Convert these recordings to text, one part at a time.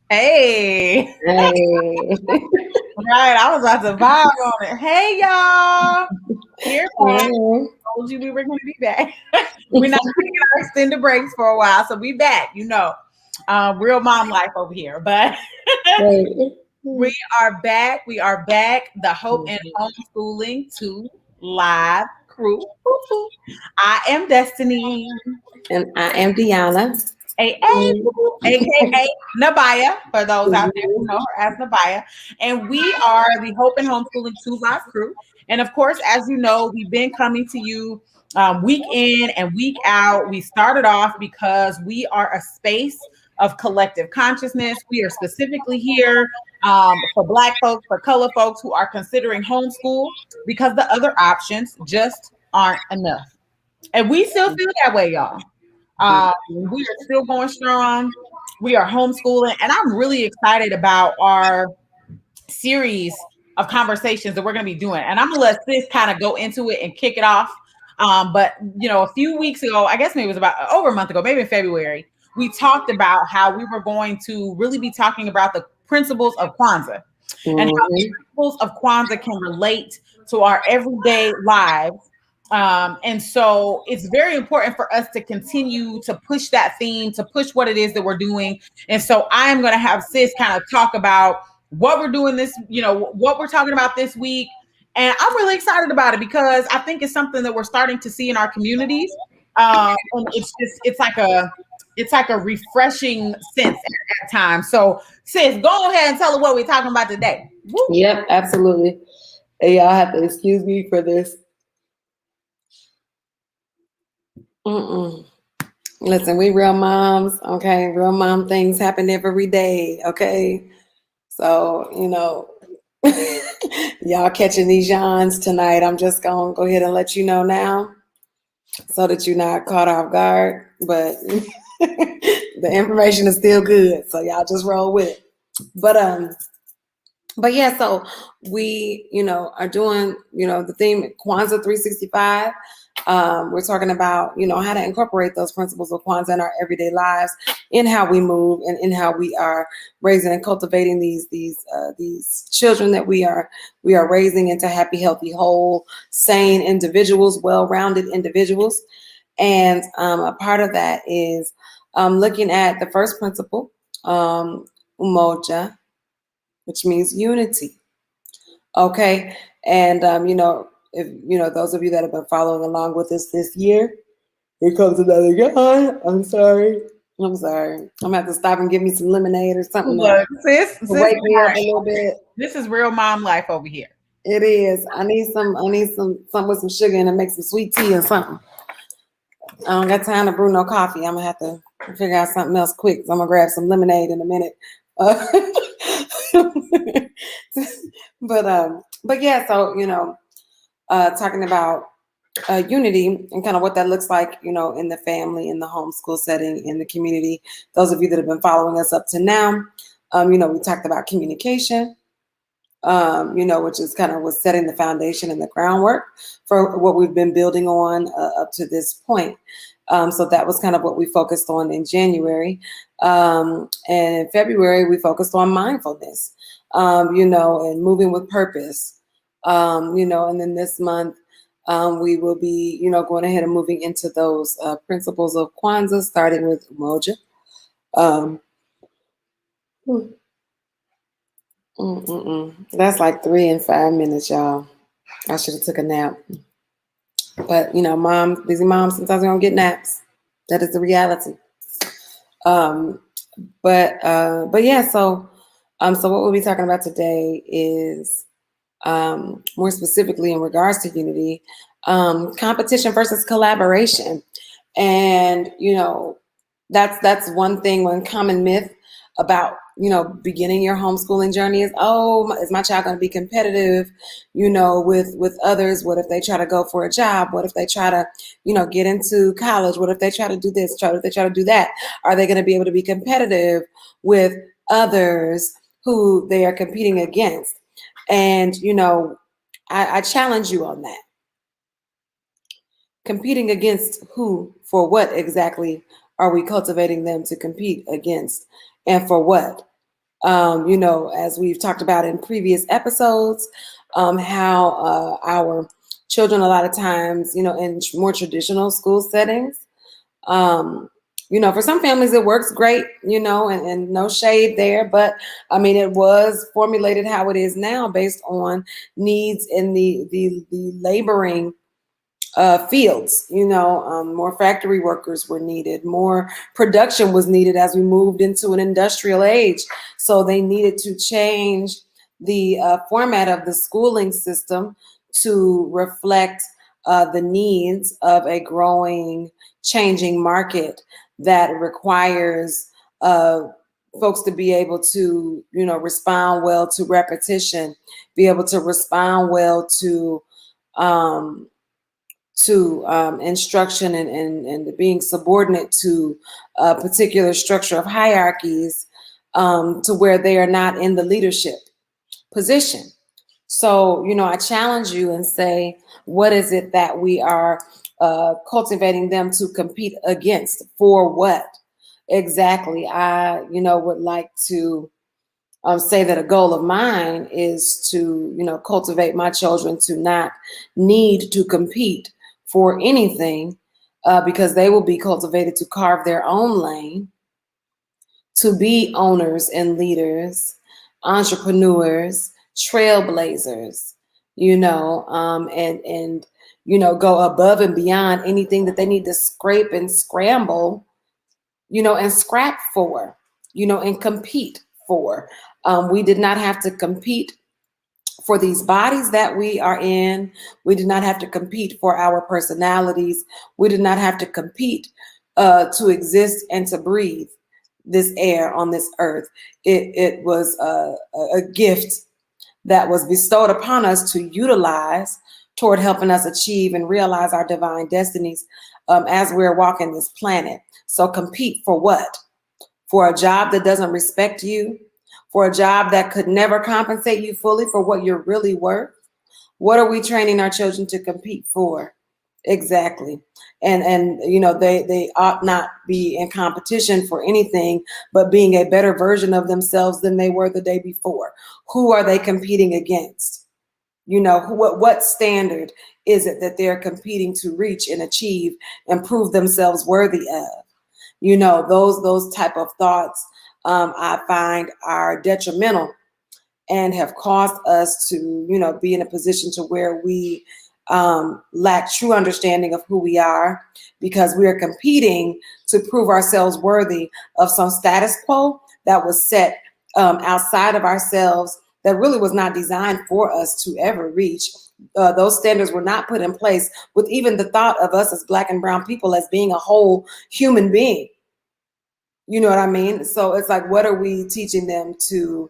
Hey. Hey. Right, I was about to vibe on it. Hey, y'all. We're back. Hey. Told you we were going to be back. We're not going to get our extended breaks for a while, so we back. Real mom life over here. But we are back. We are back. The Hope and Homeschooling 2 live crew. I am Destiny. And I am Deanna. AKA Nabaya, for those out there who know her as Nabaya. And we are the Hope and Homeschooling 2 live crew. And of course, as you know, we've been coming to you week in and week out. We started off because we are a space of collective consciousness. We are specifically here for Black folks, for color folks who are considering homeschool because the other options just aren't enough. And we still feel that way, y'all. We are still going strong. We are homeschooling, and I'm really excited about our series of conversations that we're going to be doing. And I'm going to let Sis kind of go into it and kick it off. But a few weeks ago, I guess maybe it was about over a month ago, maybe in February, we talked about how we were going to really be talking about the principles of Kwanzaa and how the principles of Kwanzaa can relate to our everyday lives. And so it's very important for us to continue to push that theme, to push what it is that we're doing. And so I am going to have Sis kind of talk about what we're doing what we're talking about this week. And I'm really excited about it because I think it's something that we're starting to see in our communities. And it's like a refreshing sense at times. So Sis, go ahead and tell her what we're talking about today. Woo. Yep, absolutely. Hey, y'all have to excuse me for this. Listen, we real moms, okay? Real mom things happen every day, okay? So, y'all catching these yawns tonight. I'm just going to go ahead and let you know now so that you're not caught off guard. But the information is still good, so y'all just roll with it. But yeah, so we, are doing, the theme Kwanzaa 365. We're talking about, how to incorporate those principles of Kwanzaa in our everyday lives, in how we move and in how we are raising and cultivating these children that we are raising into happy, healthy, whole, sane individuals, well-rounded individuals. And a part of that is looking at the first principle, Umoja, which means unity. Okay. And, if, those of you that have been following along with us this year, here comes another guy. I'm sorry. I'm going to have to stop and give me some lemonade or something. Look, sis, wake me up a little bit. This is real mom life over here. It is. I need something with some sugar and make some sweet tea or something. I don't got time to brew no coffee. I'm going to have to figure out something else quick. So I'm going to grab some lemonade in a minute. But yeah, so, talking about unity and kind of what that looks like, in the family, in the homeschool setting, in the community. Those of you that have been following us up to now, we talked about communication, which is kind of was setting the foundation and the groundwork for what we've been building on up to this point. So that was kind of what we focused on in January. And in February, we focused on mindfulness, and moving with purpose, and then this month, we will be, going ahead and moving into those principles of Kwanzaa, starting with Umoja. That's like 3 and 5 minutes, y'all. I should have took a nap. But, busy moms, sometimes we don't get naps. That is the reality. But yeah, so what we'll be talking about today is more specifically in regards to unity, competition versus collaboration. And, that's one thing, one common myth about beginning your homeschooling journey is, oh, is my child going to be competitive, with others? What if they try to go for a job? What if they try to, get into college? What if they try to do this? What if they try to do that? Are they going to be able to be competitive with others who they are competing against? And, I challenge you on that. Competing against who? For what exactly are we cultivating them to compete against? And for what? As we've talked about in previous episodes, how our children, a lot of times, in more traditional school settings, for some families it works great, and no shade there, but I mean, it was formulated how it is now based on needs in the laboring fields. More factory workers were needed, more production was needed as we moved into an industrial age. So they needed to change the format of the schooling system to reflect the needs of a growing, changing market that requires folks to be able to, respond well to repetition, be able to respond well um, to instruction and being subordinate to a particular structure of hierarchies, to where they are not in the leadership position. So, I challenge you and say, what is it that we are cultivating them to compete against? For what exactly? I, would like to say that a goal of mine is to, cultivate my children to not need to compete for anything, because they will be cultivated to carve their own lane, to be owners and leaders, entrepreneurs, trailblazers, and go above and beyond anything that they need to scrape and scramble, and scrap for, and compete for. We did not have to compete for these bodies that we are in. We did not have to compete for our personalities. We did not have to compete to exist and to breathe this air on this earth. It was a gift that was bestowed upon us to utilize toward helping us achieve and realize our divine destinies as we're walking this planet. So compete for what? For a job that doesn't respect you, for a job that could never compensate you fully for what you're really worth? What are we training our children to compete for? Exactly. And they ought not be in competition for anything but being a better version of themselves than they were the day before. Who are they competing against? What standard is it that they're competing to reach and achieve and prove themselves worthy of? Those type of thoughts, I find, are detrimental and have caused us to, be in a position to where we lack true understanding of who we are, because we are competing to prove ourselves worthy of some status quo that was set outside of ourselves, that really was not designed for us to ever reach. Those standards were not put in place with even the thought of us as Black and brown people as being a whole human being. You know what I mean? So it's like, what are we teaching them to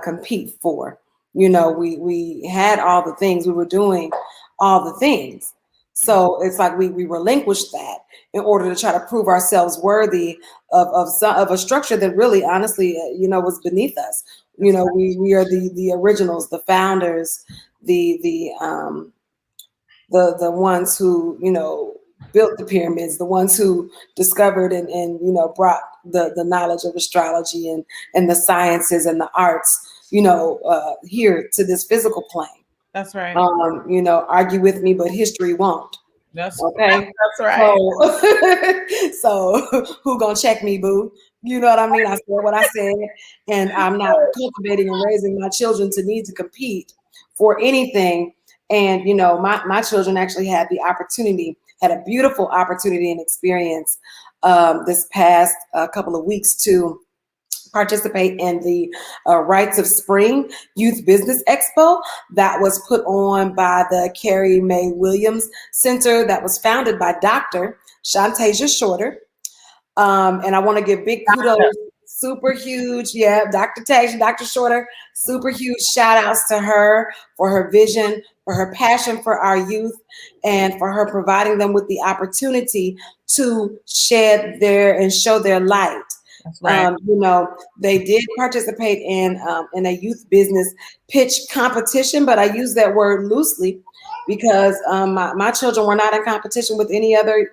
compete for? We had all the things, we were doing all the things. So it's like we relinquished that in order to try to prove ourselves worthy of a structure that really, honestly, was beneath us. We are the originals, the founders, the ones who, built the pyramids, the ones who discovered and brought the knowledge of astrology and the sciences and the arts, here to this physical plane. That's right. Argue with me, but history won't. Okay. That's right. So who gonna check me, boo? You know what I mean? I said what I said, and I'm not cultivating and raising my children to need to compete for anything. And my children actually had a beautiful opportunity and experience this past couple of weeks to participate in the Rites of Spring Youth Business Expo that was put on by the Carrie Mae Williams Center, that was founded by Dr. Shantasia Shorter. And I want to give big kudos. super huge. Yeah, Dr. Tash, Dr. Shorter, super huge shout outs to her for her vision, for her passion for our youth, and for her providing them with the opportunity to shed their and show their light. That's right. They did participate in a youth business pitch competition, but I use that word loosely because my children were not in competition with any other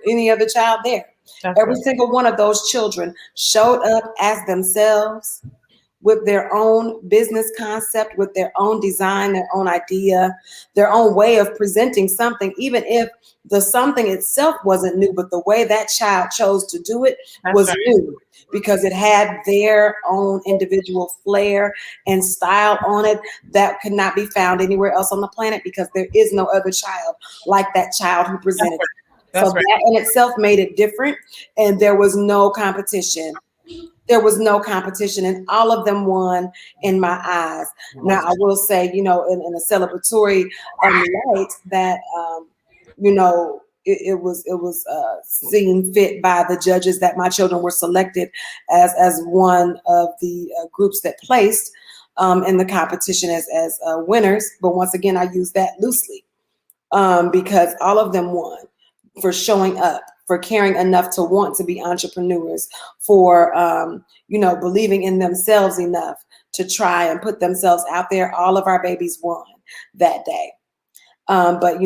child there. That's Every right. single one of those children showed up as themselves with their own business concept, with their own design, their own idea, their own way of presenting something, even if the something itself wasn't new, but the way that child chose to do it That's was right. new because it had their own individual flair and style on it that could not be found anywhere else on the planet because there is no other child like that child who That's presented it. right. So That's right. that in itself made it different, and there was no competition. There was no competition, and all of them won in my eyes. Now, I will say, in a celebratory light, that it was seen fit by the judges that my children were selected as one of the groups that placed in the competition as winners. But once again, I use that loosely because all of them won for showing up, for caring enough to want to be entrepreneurs, for believing in themselves enough to try and put themselves out there. All of our babies won that day. But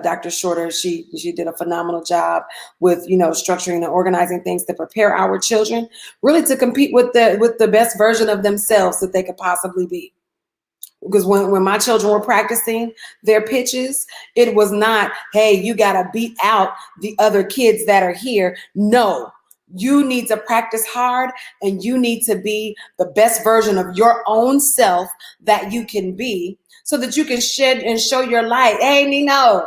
Dr. Shorter, she did a phenomenal job with structuring and organizing things to prepare our children really to compete with the best version of themselves that they could possibly be. Because when my children were practicing their pitches, it was not, hey, you got to beat out the other kids that are here. No, you need to practice hard and you need to be the best version of your own self that you can be so that you can shed and show your light. Hey, Nino,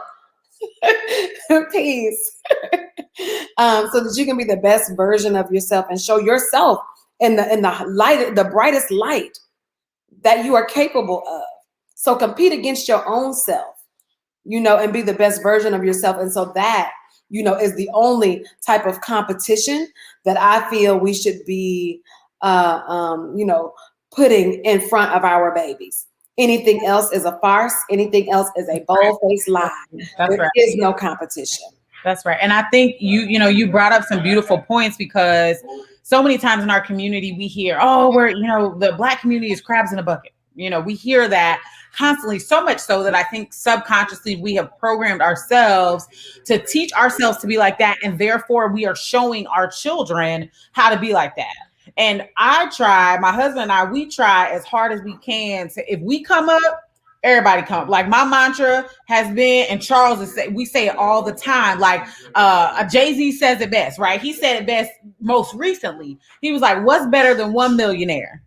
peace. So that you can be the best version of yourself and show yourself in the light, the brightest light that you are capable of. So compete against your own self, and be the best version of yourself. And so that, is the only type of competition that I feel we should be, putting in front of our babies. Anything else is a farce. Anything else is a bold-faced lie. That's There right. is no competition. That's right. And I think you brought up some beautiful points because so many times in our community we hear, oh, the Black community is crabs in a bucket. We hear that constantly, so much so that I think subconsciously we have programmed ourselves to teach ourselves to be like that. And therefore we are showing our children how to be like that. And my husband and I, we try as hard as we can to, if we come up, everybody come. Like my mantra has been, and Charles we say it all the time. Like Jay-Z says it best, right? He said it best most recently. He was like, what's better than one millionaire?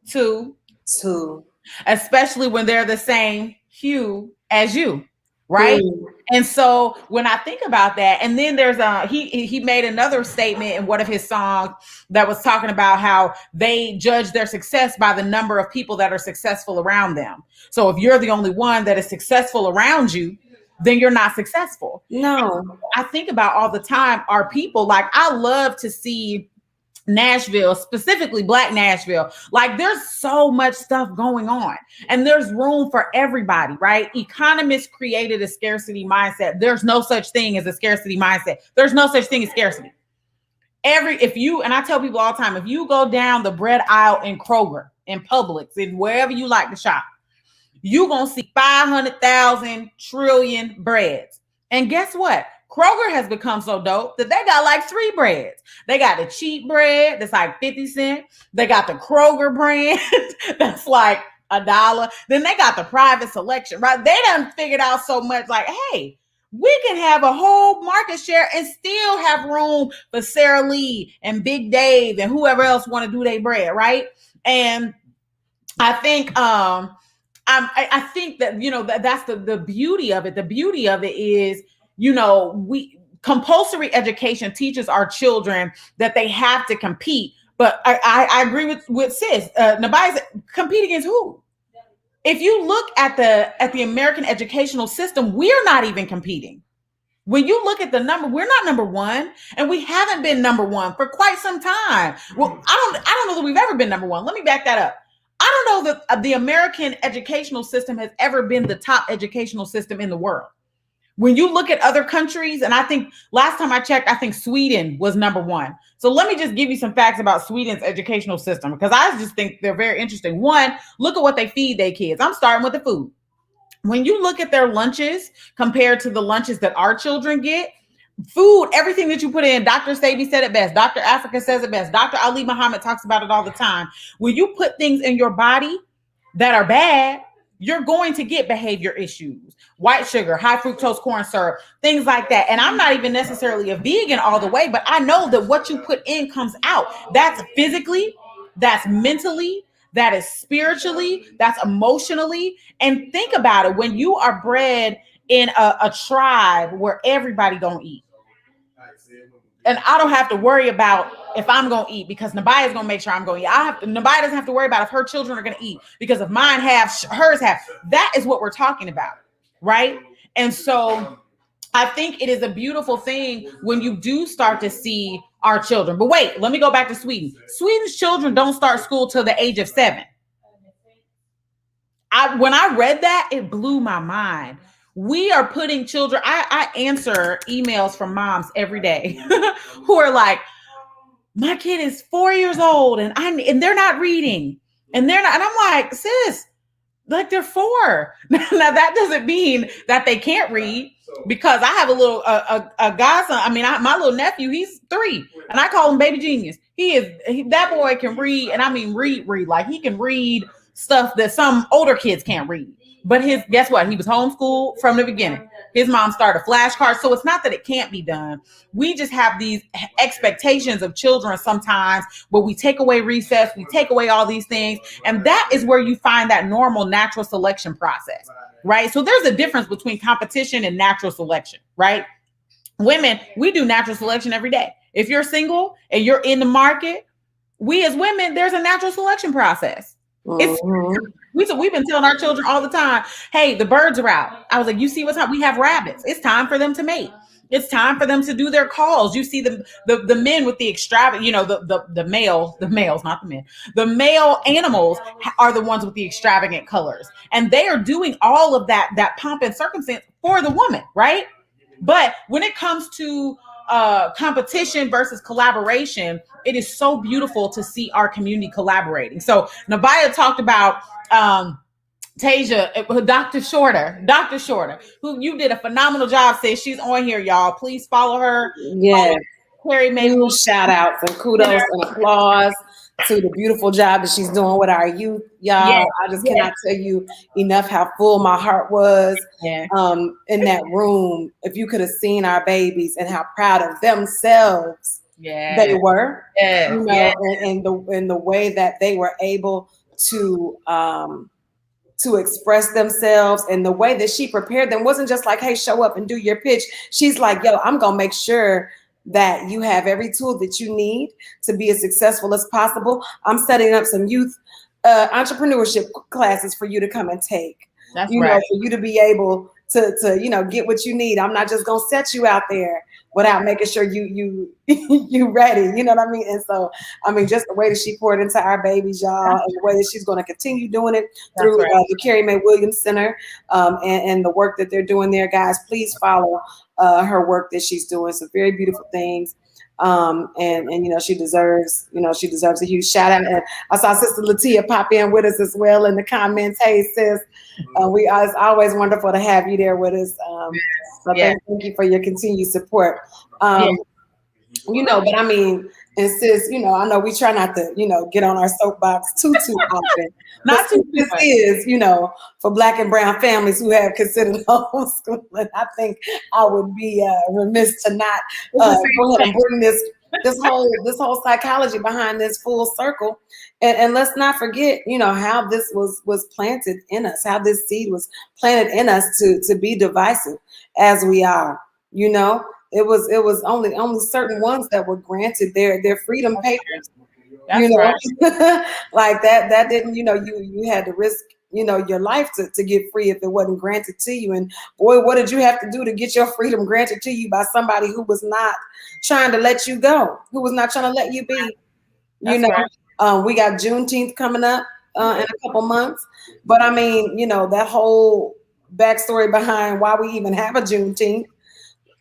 Two. Two. Especially when they're the same hue as you, right? Mm. And so when I think about that, and then there's he made another statement in one of his songs that was talking about how they judge their success by the number of people that are successful around them. So if you're the only one that is successful around you, then you're not successful. No. I think about all the time are people like I love to see Nashville, specifically Black Nashville. Like there's so much stuff going on and there's room for everybody, right? Economists created a scarcity mindset. There's no such thing as a scarcity mindset. There's no such thing as scarcity. And I tell people all the time, if you go down the bread aisle in Kroger, in Publix, in wherever you like to shop, you're going to see 500,000 trillion breads. And guess what? Kroger has become so dope that they got like 3 breads. They got the cheap bread that's like 50 cents. They got the Kroger brand that's like $1. Then they got the private selection, right? They done figured out so much like, hey, we can have a whole market share and still have room for Sara Lee and Big Dave and whoever else want to do their bread, right? And I think I think that that's the beauty of it. The beauty of it is, we compulsory education teaches our children that they have to compete. But I agree with sis. Nabaya, compete against who? If you look at the American educational system, we're not even competing. When you look at the number, we're not number one, and we haven't been number one for quite some time. Well, I don't know that we've ever been number one. Let me back that up. I don't know that the American educational system has ever been the top educational system in the world. When you look at other countries, and I think last time I checked, I think Sweden was number one. So let me just give you some facts about Sweden's educational system, because I just think they're very interesting. One, look at what they feed their kids. I'm starting with the food. When you look at their lunches compared to the lunches that our children get, food, everything that you put in, Dr. Sadie said it best. Dr. Africa says it best. Dr. Ali Muhammad talks about it all the time. When you put things in your body that are bad, you're going to get behavior issues, white sugar, high fructose corn syrup, things like that. And I'm not even necessarily a vegan all the way, but I know that what you put in comes out. That's physically, that's mentally, that is spiritually, that's emotionally. And think about it, when you are bred in a tribe where everybody don't eat, and I don't have to worry about if I'm going to eat, because Nabia's going to make sure I'm going to eat. Nabia doesn't have to worry about if her children are going to eat, because if mine have, hers have. That is what we're talking about, right? And so I think it is a beautiful thing when you do start to see our children. But wait, let me go back to Sweden. Sweden's children don't start school till the age of 7. When I read that, it blew my mind. We are putting children. I answer emails from moms every day who are like, my kid is 4 years old and they're not reading, and they're not, and I'm like, sis, like, they're 4. Now that doesn't mean that they can't read, because I have a little a godson. I mean, my little nephew, he's 3, and I call him baby genius. That boy can read, and I mean read like he can read stuff that some older kids can't read. But guess what? He was homeschooled from the beginning. His mom started flashcards. So it's not that it can't be done. We just have these expectations of children sometimes, where we take away recess, we take away all these things. And that is where you find that normal natural selection process, right? So there's a difference between competition and natural selection, right? Women, we do natural selection every day. If you're single and you're in the market, we as women, there's a natural selection process. We've been telling our children all the time, hey, the birds are out. I was like, you see what's up? We have rabbits. It's time for them to mate. It's time for them to do their calls. You see the men with the extravagant, the males, not the men. The male animals are the ones with the extravagant colors. And they are doing all of that pomp and circumstance for the woman, right? But when it comes to competition versus collaboration, it is so beautiful to see our community collaborating. So Nabia talked about Tasia, Dr. Shorter, who you did a phenomenal job. Says she's on here, y'all. Please follow her. Yeah. Carrie May. Shout outs and kudos and applause to the beautiful job that she's doing with our youth, y'all. Yes. I just cannot tell you enough how full my heart was in that room. If you could have seen our babies and how proud of themselves they were, and the way that they were able to express themselves, and the way that she prepared them wasn't just like, hey, show up and do your pitch. She's like, yo, I'm gonna make sure that you have every tool that you need to be as successful as possible. I'm setting up some youth entrepreneurship classes for you to come and take. That's right. For you to be able to get what you need. I'm not just gonna set you out there without making sure you ready. You know what I mean? And so, I mean, just the way that she poured into our babies, y'all, and the way that she's going to continue doing it through the Carrie Mae Williams Center and the work that they're doing there, guys. Please follow her work that she's doing. Some very beautiful things. And she deserves a huge shout out. And I saw Sister Latia pop in with us as well in the comments. Hey, sis, it's always wonderful to have you there with us. So thank you for your continued support. But I mean, and sis, I know we try not to, get on our soapbox too often. Not too this much. Is, for Black and brown families who have considered homeschooling. I think I would be remiss to not go ahead and bring this whole psychology behind this full circle. And let's not forget, how this was planted in us, how this seed was planted in us to be divisive as we are, It was only certain ones that were granted their freedom papers. That's right. Like that didn't, you had to risk your life to get free if it wasn't granted to you. And boy, what did you have to do to get your freedom granted to you by somebody who was not trying to let you go, who was not trying to let you be? That's right. We got Juneteenth coming up in a couple months, but I mean, that whole backstory behind why we even have a Juneteenth.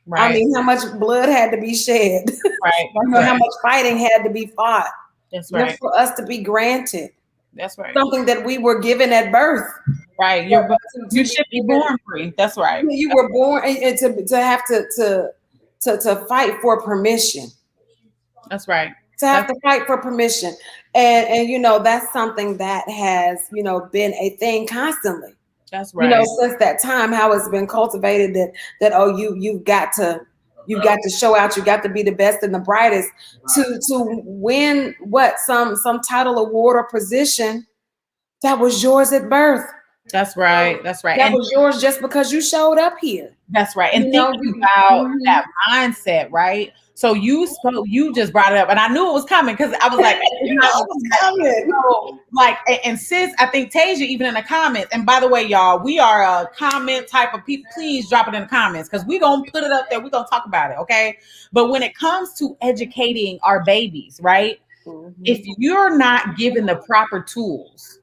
Right. I mean, how much blood had to be shed? Right. How much fighting had to be fought That's right. for us to be granted That's right. something that we were given at birth. Right. You should be born free. That's right. You were born, and to have to fight for permission. That's right. To have to fight for permission, and that's something that has been a thing constantly. That's right. Since that time, how it's been cultivated that you've got to show out, you got to be the best and the brightest to win some title, award, or position that was yours at birth. That's right. That's right. That was yours just because you showed up here. That's right. And thinking about that mindset, right? So you just brought it up, and I knew it was coming because I was like, it was coming. So, like, and sis, I think Tasia even in the comments. And by the way, y'all, we are a comment type of people. Please drop it in the comments because we're gonna put it up there. We're gonna talk about it, okay? But when it comes to educating our babies, right? If you're not given the proper tools,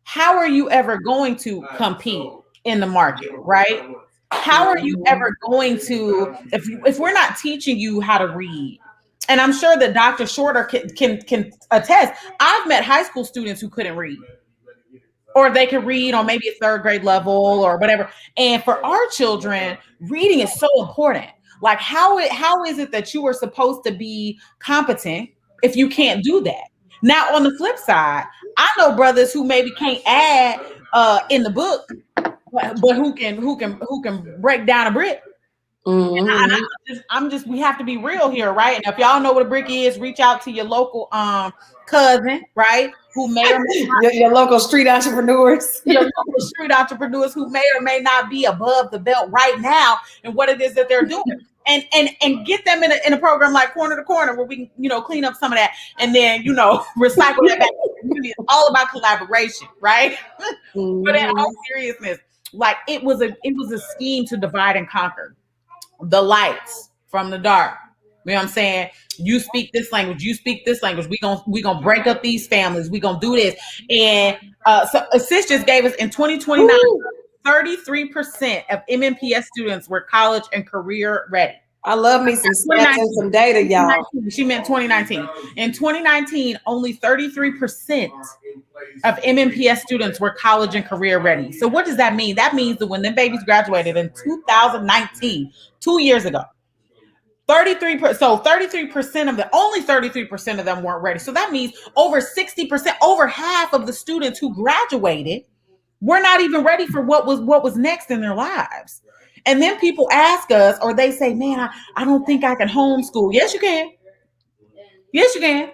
how are you ever going to compete in the market, right? How are you ever going to, if we're not teaching you how to read? And I'm sure that Dr. Shorter can attest. I've met high school students who couldn't read, or they could read on maybe a third grade level or whatever. And for our children, reading is so important. Like, how is it that you are supposed to be competent if you can't do that? Now, on the flip side, I know brothers who maybe can't add in the book, but who can break down a brick. And we have to be real here, right? And if y'all know what a brick is, reach out to your local cousin, right? Who may or may not, your local street entrepreneurs. Your local street entrepreneurs who may or may not be above the belt right now and what it is that they're doing. And get them in a program like Corner to Corner where we can, clean up some of that and then, recycle that back. It's all about collaboration, right? But in all seriousness, like it was a scheme to divide and conquer. The lights from the dark. You know what I'm saying? You speak this language, you speak this language. We gonna break up these families. We gonna do this. And so Sis just gave us in 2029, 33% of MNPS students were college and career ready. I love me some stats and some data, y'all. She meant 2019. In 2019, only 33% of MNPS students were college and career ready. So what does that mean? That means that when the babies graduated in 2019, 2 years ago, 33%. So 33% of only 33% of them weren't ready. So that means over 60%, over half of the students who graduated were not even ready for what was next in their lives. And then people ask us, or they say, man, I don't think I can homeschool. Yes, you can. Yes, you can.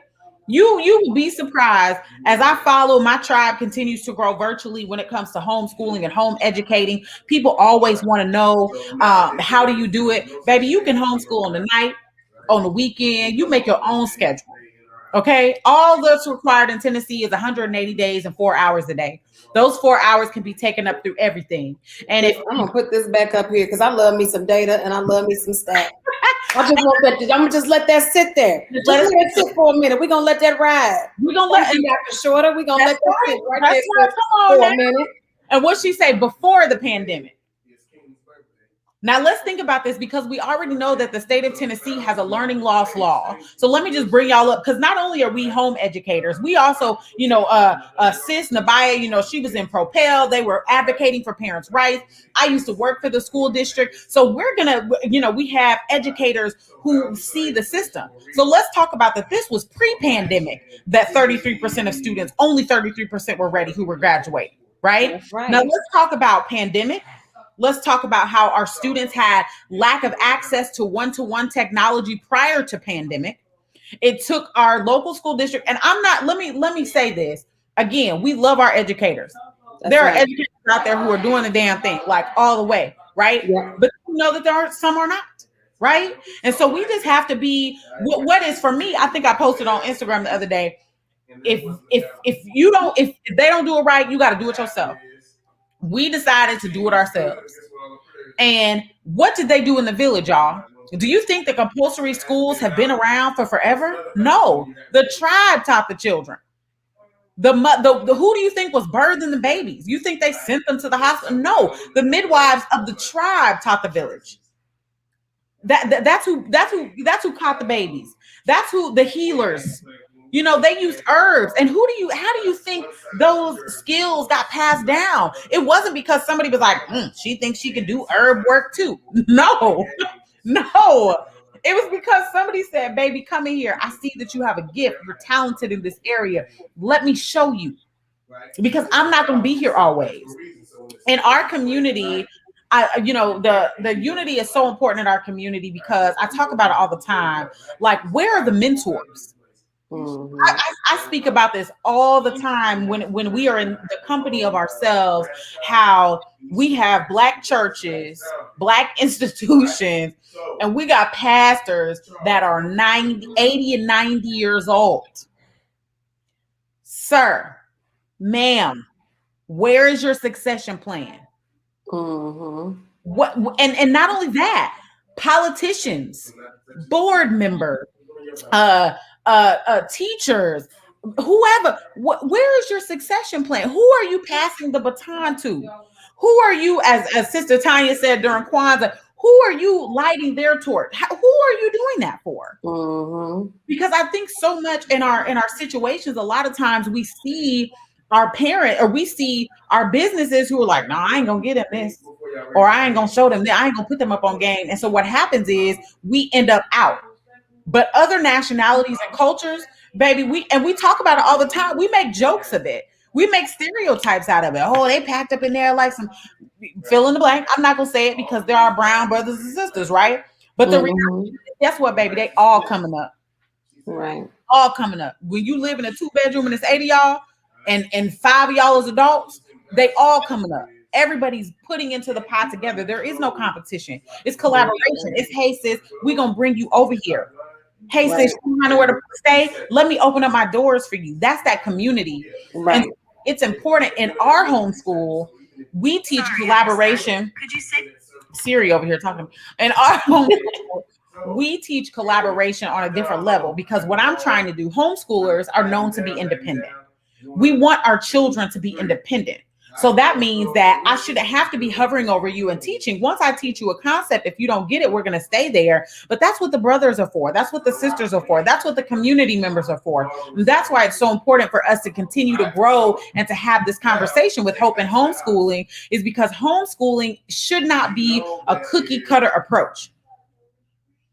You will be surprised as I follow. My tribe continues to grow virtually when it comes to homeschooling and home educating. People always want to know, how do you do it? Baby, you can homeschool on the night, on the weekend. You make your own schedule. Okay. All that's required in Tennessee is 180 days and 4 hours a day. Those 4 hours can be taken up through everything. And if I'm gonna put this back up here because I love me some data and I love me some stats. I'm gonna just let that sit there. Just let it sit for a minute. We're gonna let that ride. We're gonna let Dr. Shorter. We're gonna let that sit right there for a minute. And what she say before the pandemic? Now let's think about this because we already know that the state of Tennessee has a learning loss law. So let me just bring y'all up because not only are we home educators, we also, Sis Nabaya, she was in Propel. They were advocating for parents' rights. I used to work for the school district. So we're gonna, we have educators who see the system. So let's talk about that. This was pre-pandemic that 33% of students, only 33% were ready who were graduating, right? That's right. Now let's talk about pandemic. Let's talk about how our students had lack of access to one-to-one technology prior to pandemic. It took our local school district, and let me say this again, we love our educators. There are educators out there who are doing the damn thing, like all the way, right? Yeah. But you know that some are not, right? And so we just have to be, what is for me, I think I posted on Instagram the other day, If they don't do it right, you got to do it yourself. We decided to do it ourselves. And what did they do in the village, y'all? Do you think the compulsory schools have been around for forever? No. The tribe taught the children. The who do you think was birthing the babies? You think they sent them to the hospital? No. The midwives of the tribe taught the village. That's who caught the babies. That's who the healers. They used herbs. And how do you think those skills got passed down? It wasn't because somebody was like, she thinks she can do herb work too. No, no. It was because somebody said, baby, come in here. I see that you have a gift. You're talented in this area. Let me show you. Because I'm not going to be here always. In our community, the unity is so important in our community because I talk about it all the time. Like, where are the mentors? Mhm. I speak about this all the time when we are in the company of ourselves, how we have Black churches, Black institutions, and we got pastors that are 90, 80, and 90 years old. Sir, ma'am, where is your succession plan? Mhm. What and not only that, politicians, board members, teachers, whoever. Where is your succession plan? Who are you passing the baton to? Who are you, as Sister Tanya said during Kwanzaa? Who are you lighting their torch? Who are you doing that for? Mhm. Because I think so much in our situations, a lot of times we see our parent or we see our businesses who are like, no, I ain't gonna get them this, or I ain't gonna show them that, I ain't gonna put them up on game. And so what happens is we end up out. But other nationalities and cultures, baby, we talk about it all the time. We make jokes of it. We make stereotypes out of it. Oh, they packed up in there like some fill in the blank. I'm not gonna say it because there are brown brothers and sisters, right? But the reality Mhm. is, guess what, baby? They all coming up. Right. All coming up. When you live in a 2-bedroom and it's 80 y'all, and 5 of y'all as adults, they all coming up. Everybody's putting into the pot together. There is no competition. It's collaboration. It's, hey sis, we gonna bring you over here. Hey sis, Right. you don't know where to stay. Let me open up my doors for you. That's that community. And Right. it's important in our homeschool. We teach collaboration. Could you say Siri over here talking to me? In our homeschool, we teach collaboration on a different level because what I'm trying to do, homeschoolers are known to be independent. We want our children to be independent. So that means that I shouldn't have to be hovering over you and teaching. Once I teach you a concept, if you don't get it, we're going to stay there. But that's what the brothers are for. That's what the sisters are for. That's what the community members are for. And that's why it's so important for us to continue to grow and to have this conversation with Hope and Homeschooling, is because homeschooling should not be a cookie cutter approach.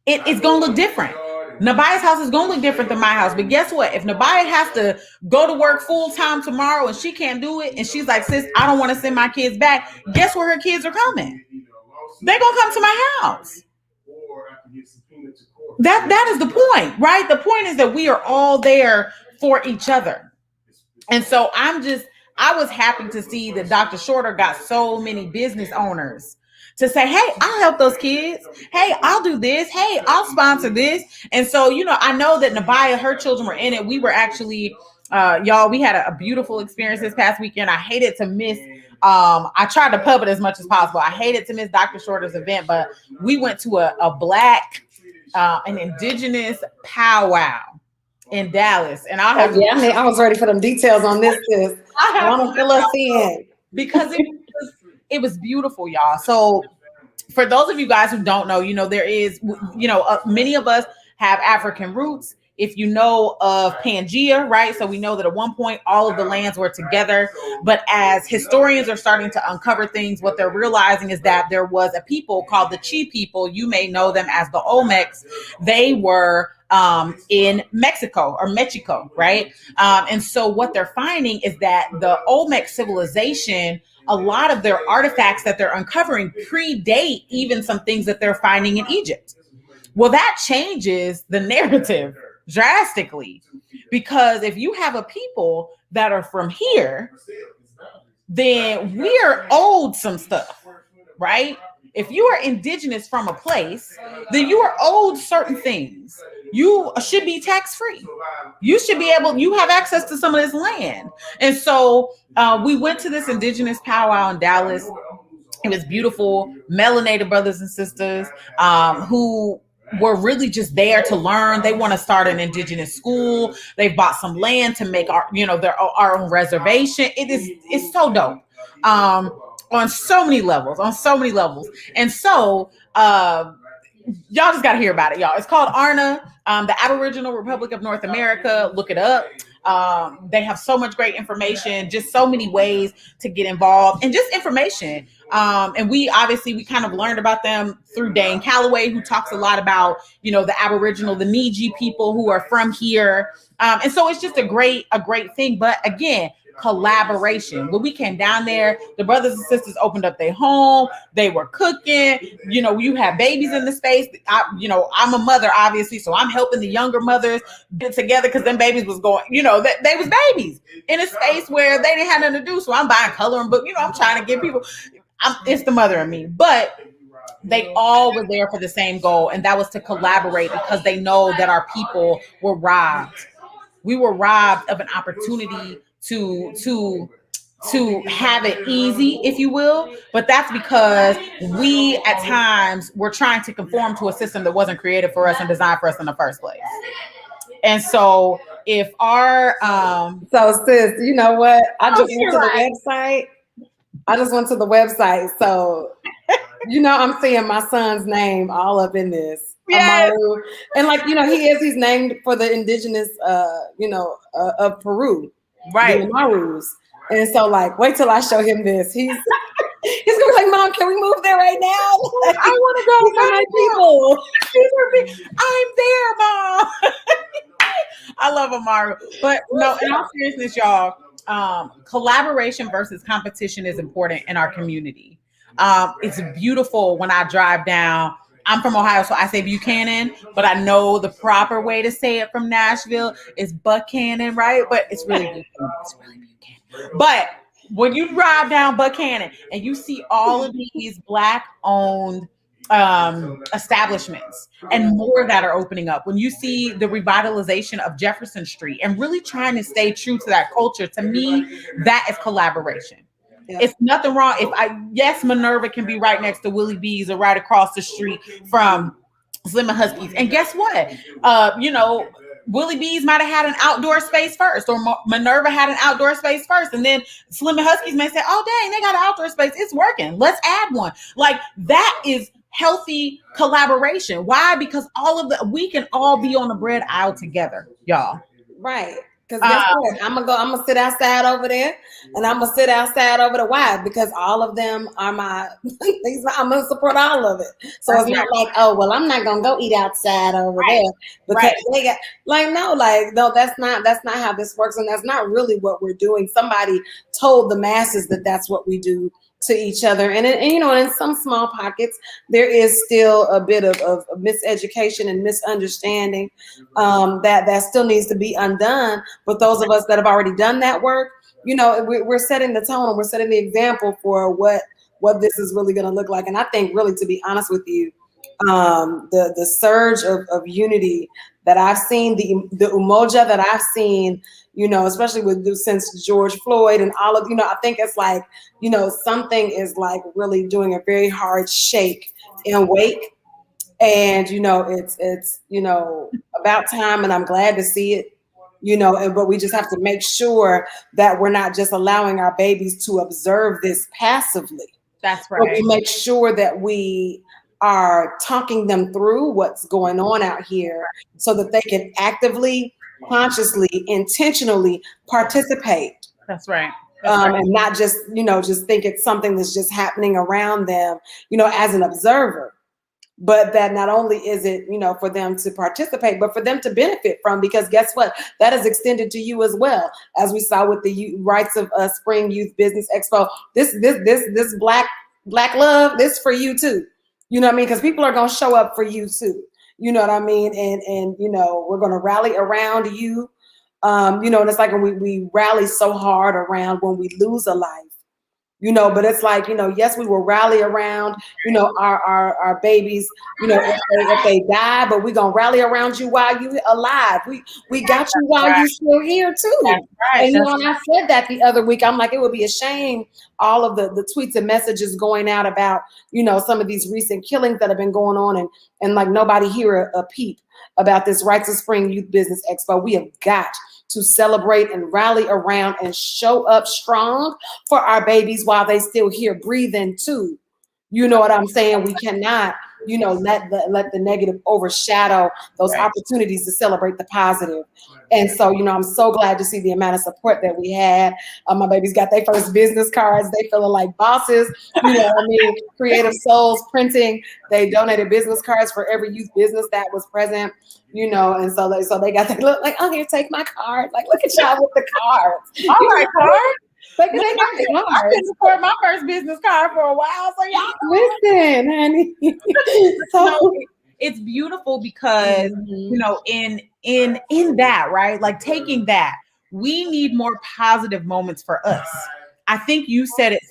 It's going to look different. Nabaya's house is going to look different than my house. But guess what? If Nabaya has to go to work full time tomorrow and she can't do it, and she's like, sis, I don't want to send my kids back, guess where her kids are coming? They're going to come to my house. That is the point, right? The point is that we are all there for each other. And so I was happy to see that Dr. Shorter got so many business owners to say, hey, I'll help those kids. Hey, I'll do this. Hey, I'll sponsor this. And so, I know that Nabaya, her children were in it. We were actually, y'all, we had a beautiful experience this past weekend. I hated to miss, I tried to pub it as much as possible. I hated to miss Dr. Shorter's event, but we went to a Black, an indigenous powwow in Dallas. And I'll have Oh yeah, I was ready for them details on this. Sis. I have Want to fill us in because it was beautiful, y'all. So for those of you guys who don't know, there is, many of us have African roots. If you know of Pangea, right? So we know that at one point all of the lands were together. But as historians are starting to uncover things, what they're realizing is that there was a people called the Chi people. You may know them as the Olmecs. They were in Mexico or Mexico, right? And so what they're finding is that the Olmec civilization, a lot of their artifacts that they're uncovering predate even some things that they're finding in Egypt. Well, that changes the narrative drastically, because if you have a people that are from here, then we are owed some stuff, right? If you are indigenous from a place, then you are owed certain things. you should be tax free. You should be able, you have access to some of this land. And so we went to this indigenous powwow in Dallas. It was beautiful. Melanated brothers and sisters who were really just there to learn. They want to start an indigenous school. They've bought some land to make our, our own reservation. It's so dope. On so many levels, And so, y'all just got to hear about it, y'all. It's called ARNA, the Aboriginal Republic of North America. Look it up. They have so much great information, just so many ways to get involved and just information. And we kind of learned about them through Dane Calloway, who talks a lot about, the Aboriginal, the Niji people who are from here. And so it's just a great thing. But again, collaboration. When we came down there, the brothers and sisters opened up their home. They were cooking. You have babies in the space. I'm a mother, obviously, so I'm helping the younger mothers get together because them babies was going, they was babies in a space where they didn't have nothing to do. So I'm buying coloring book. I'm trying to get people. It's the mother in me, but they all were there for the same goal, and that was to collaborate because they know that our people were robbed. We were robbed of an opportunity to have it easy, if you will. But that's because we at times were trying to conform to a system that wasn't created for us and designed for us in the first place. And so if our so sis, you know what? I just went to the website. So I'm seeing my son's name all up in this. Yes. Amaru. And he's named for the indigenous of Peru. Right. The Amarus. And so wait till I show him this. He's gonna be like, Mom, can we move there right now? I want to go. My people. I'm there, Mom. I love Amaru. But no, in all seriousness, y'all, collaboration versus competition is important in our community. It's beautiful when I drive down. I'm from Ohio, so I say Buchanan, but I know the proper way to say it from Nashville is Buchanan, right? But it's really Buchanan. But when you drive down Buchanan and you see all of these Black-owned establishments and more that are opening up, when you see the revitalization of Jefferson Street and really trying to stay true to that culture, to me, that is collaboration. Yeah. It's nothing wrong. Yes, Minerva can be right next to Willie B's or right across the street from Slim and Huskies. And guess what? Willie B's might have had an outdoor space first, or Minerva had an outdoor space first, and then Slim and Huskies may say, "Oh, dang, they got an outdoor space. It's working. Let's add one." Like that is healthy collaboration. Why? Because we can all be on the bread aisle together, y'all. Right. Because guess what? I'm gonna sit outside over there, and I'm gonna sit outside over there. Why? Because all of them are my. I'm gonna support all of it. So that's it's not like, oh well, I'm not gonna go eat outside over there because they got no. That's not how this works, and that's not really what we're doing. Somebody told the masses that that's what we do to each other, and in some small pockets there is still a bit of miseducation and misunderstanding that still needs to be undone. But those of us that have already done that work, we're setting the tone and we're setting the example for what this is really going to look like. And I think, really, to be honest with you, the surge of unity that I've seen, the Umoja that I've seen, especially since George Floyd and all of, I think it's like, something is like really doing a very hard shake and wake. And, it's about time, and I'm glad to see it, but we just have to make sure that we're not just allowing our babies to observe this passively. That's right. But we make sure that we are talking them through what's going on out here so that they can actively, consciously, intentionally participate. That's right. And not just, just think it's something that's just happening around them, as an observer. But that not only is it, for them to participate, but for them to benefit from, because guess what? That is extended to you as well. As we saw with the Rights of Spring Youth Business Expo, this black love, this for you too. You know what I mean? Because people are going to show up for you too. You know what I mean? And we're going to rally around you. And it's like when we rally so hard around when we lose a life. But it's like, yes, we will rally around, our babies, if they die, but we're gonna rally around you while you alive. We got you while Right. you still here That's too. right. And That's and I said that the other week. I'm like, it would be a shame all of the tweets and messages going out about, some of these recent killings that have been going on, and like nobody hear a peep about this Rites of Spring Youth Business Expo. We have got to celebrate and rally around and show up strong for our babies while they still here breathing too. You know what I'm saying? We cannot, let the negative overshadow those right. opportunities to celebrate the positive. And so, I'm so glad to see the amount of support that we had. My babies got their first business cards. They feeling like bosses. Creative Souls Printing. They donated business cards for every youth business that was present. And so they got they look like, oh, here, take my card. Like, look at y'all with the cards. All right, card. They Look, got the I cards. couldn't afford my first business card for a while, so y'all Listen, honey. know, So it's beautiful because mhm. in that, right, like taking that, we need more positive moments for us. I think you said it,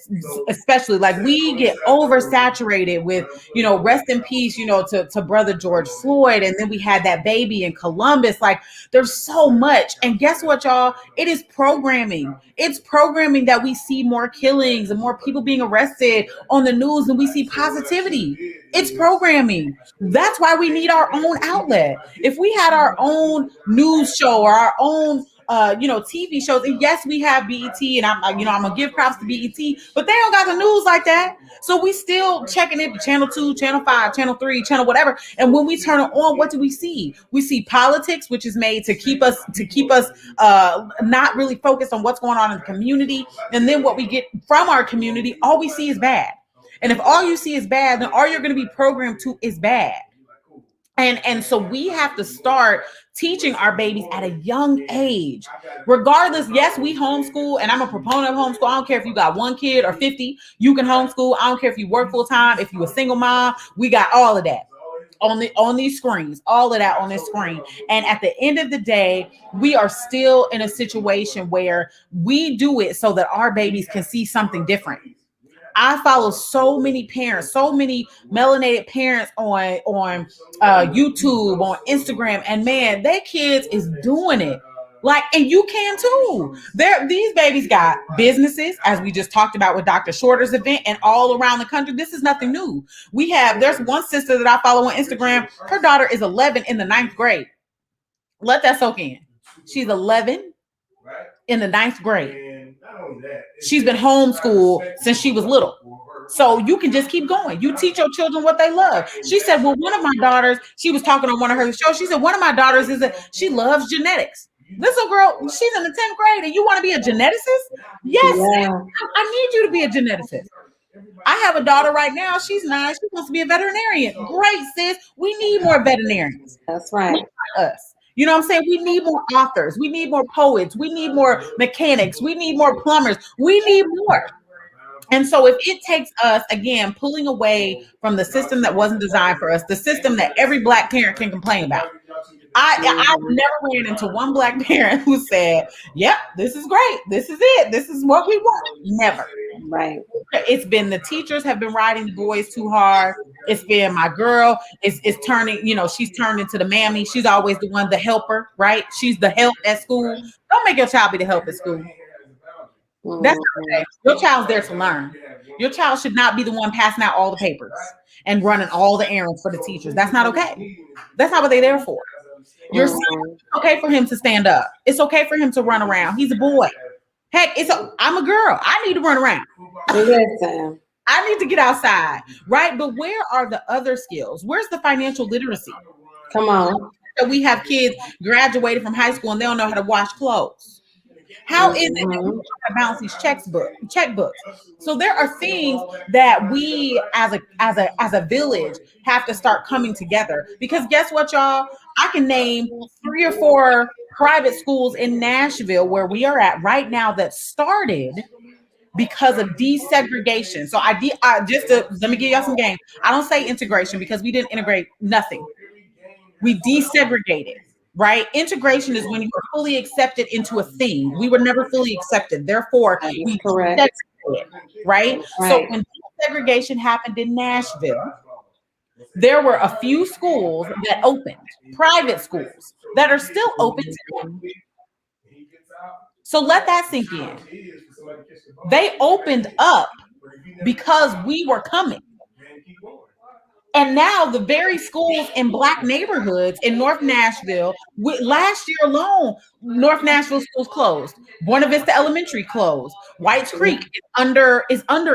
especially like we get oversaturated with, rest in peace, to brother George Floyd, and then we had that baby in Columbus. Like, there's so much, and guess what, y'all, it is programming. It's programming that we see more killings and more people being arrested on the news, and we see positivity. It's programming. That's why we need our own outlet. If we had our own news show or our own TV shows, and yes, we have BET, and I'm gonna give props to BET, but they don't got the news like that. So we still checking it, channel 2, channel 5, channel 3, channel whatever. And when we turn it on, what do we see? We see politics, which is made to keep us not really focused on what's going on in the community. And then what we get from our community, all we see is bad. And if all you see is bad, then all you're going to be programmed to is bad. And so we have to start teaching our babies at a young age. Regardless, yes, we homeschool, and I'm a proponent of homeschool. I don't care if you got one kid or 50, you can homeschool. I don't care if you work full time, if you're a single mom, we got all of that on these screens, all of that on this screen. And at the end of the day, we are still in a situation where we do it so that our babies can see something different. I follow so many parents, so many melanated parents on YouTube, on Instagram, and man, their kids is doing it. Like, and you can too. These babies got businesses, as we just talked about with Dr. Shorter's event, and all around the country. This is nothing new. There's one sister that I follow on Instagram. Her daughter is 11 in the ninth grade. Let that soak in. She's 11 in the ninth grade. She's been homeschooled since she was little. So you can just keep going. You teach your children what they love. She said, well, one of my daughters, she was talking on one of her shows. She said, one of my daughters she loves genetics. This little girl, she's in the 10th grade, and you want to be a geneticist? Yes, Yeah, I need you to be a geneticist. I have a daughter right now. She's 9. She wants to be a veterinarian. Great, sis. We need more veterinarians. that's right. Us. You know what I'm saying? We need more authors. We need more poets. We need more mechanics. We need more plumbers. We need more. And so if it takes us, again, pulling away from the system that wasn't designed for us, the system that every black parent can complain about. I've Mhm. never ran into one black parent who said, yep, this is great. This is it. This is what we want. Never. Right. It's been the teachers have been riding the boys too hard. It's been my girl. It's turning, she's turned into the mammy. She's always the one, the helper, right? She's the help at school. Don't make your child be the help at school. That's not Mhm. okay. Your child's there to learn. Your child should not be the one passing out all the papers and running all the errands for the teachers. That's not okay. That's not what they're there for. Your son, Mhm. it's okay for him to stand up. It's okay for him to run around. He's a boy. Heck, I'm a girl. I need to run around. Listen. I need to get outside, right? But where are the other skills? Where's the financial literacy? Come on. That we have kids graduated from high school and they don't know how to wash clothes. How is it that we Mhm. know how to balance these checkbooks? So there are things that we as a village have to start coming together. Because guess what, y'all? I can name 3 or 4 private schools in Nashville where we are at right now that started because of desegregation. So just to let me give y'all some game. I don't say integration because we didn't integrate nothing. We desegregated, right? Integration is when you are fully accepted into a thing. We were never fully accepted. Therefore, That is we correct. right? So Right. when segregation happened in Nashville, there were a few schools that opened, private schools that are still open today. Mhm. So let that sink in. They opened up because we were coming. And now the very schools in black neighborhoods in North Nashville, last year alone, North Nashville schools closed. Buena Vista Elementary closed. Whites Creek is under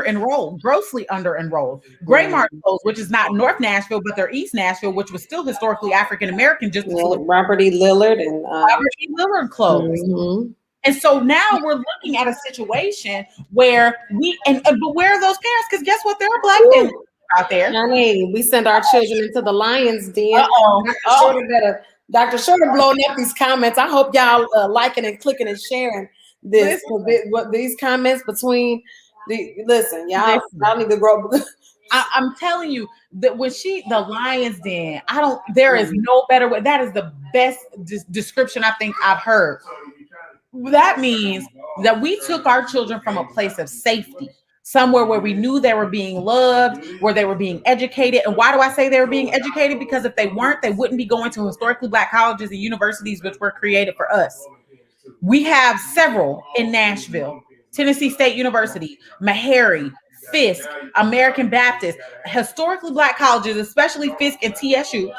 enrolled, grossly under enrolled. Graymart Mhm. closed, which is not North Nashville, but they're East Nashville, which was still historically African American just until Yeah, Robert E. Lillard and Robert E. Lillard closed. mhm. And so now we're looking at a situation where but where are those parents? Because guess what? There are black families Ooh, out there. honey, we send our children into the lion's den. Uh-oh. Dr. Oh, Shorter better, Dr. Shorter blowing up these comments. I hope y'all liking and clicking and sharing this. listen, What these comments between listen, y'all listen. need to grow. I'm telling you that when the Lions Den, there is no better way. That is the best description I think I've heard. That means that we took our children from a place of safety, somewhere where we knew they were being loved, where they were being educated. And why do I say they were being educated? Because if they weren't, they wouldn't be going to historically black colleges and universities, which were created for us. We have several in Nashville: Tennessee State University, Meharry, Fisk, American Baptist, historically black colleges, especially Fisk and TSU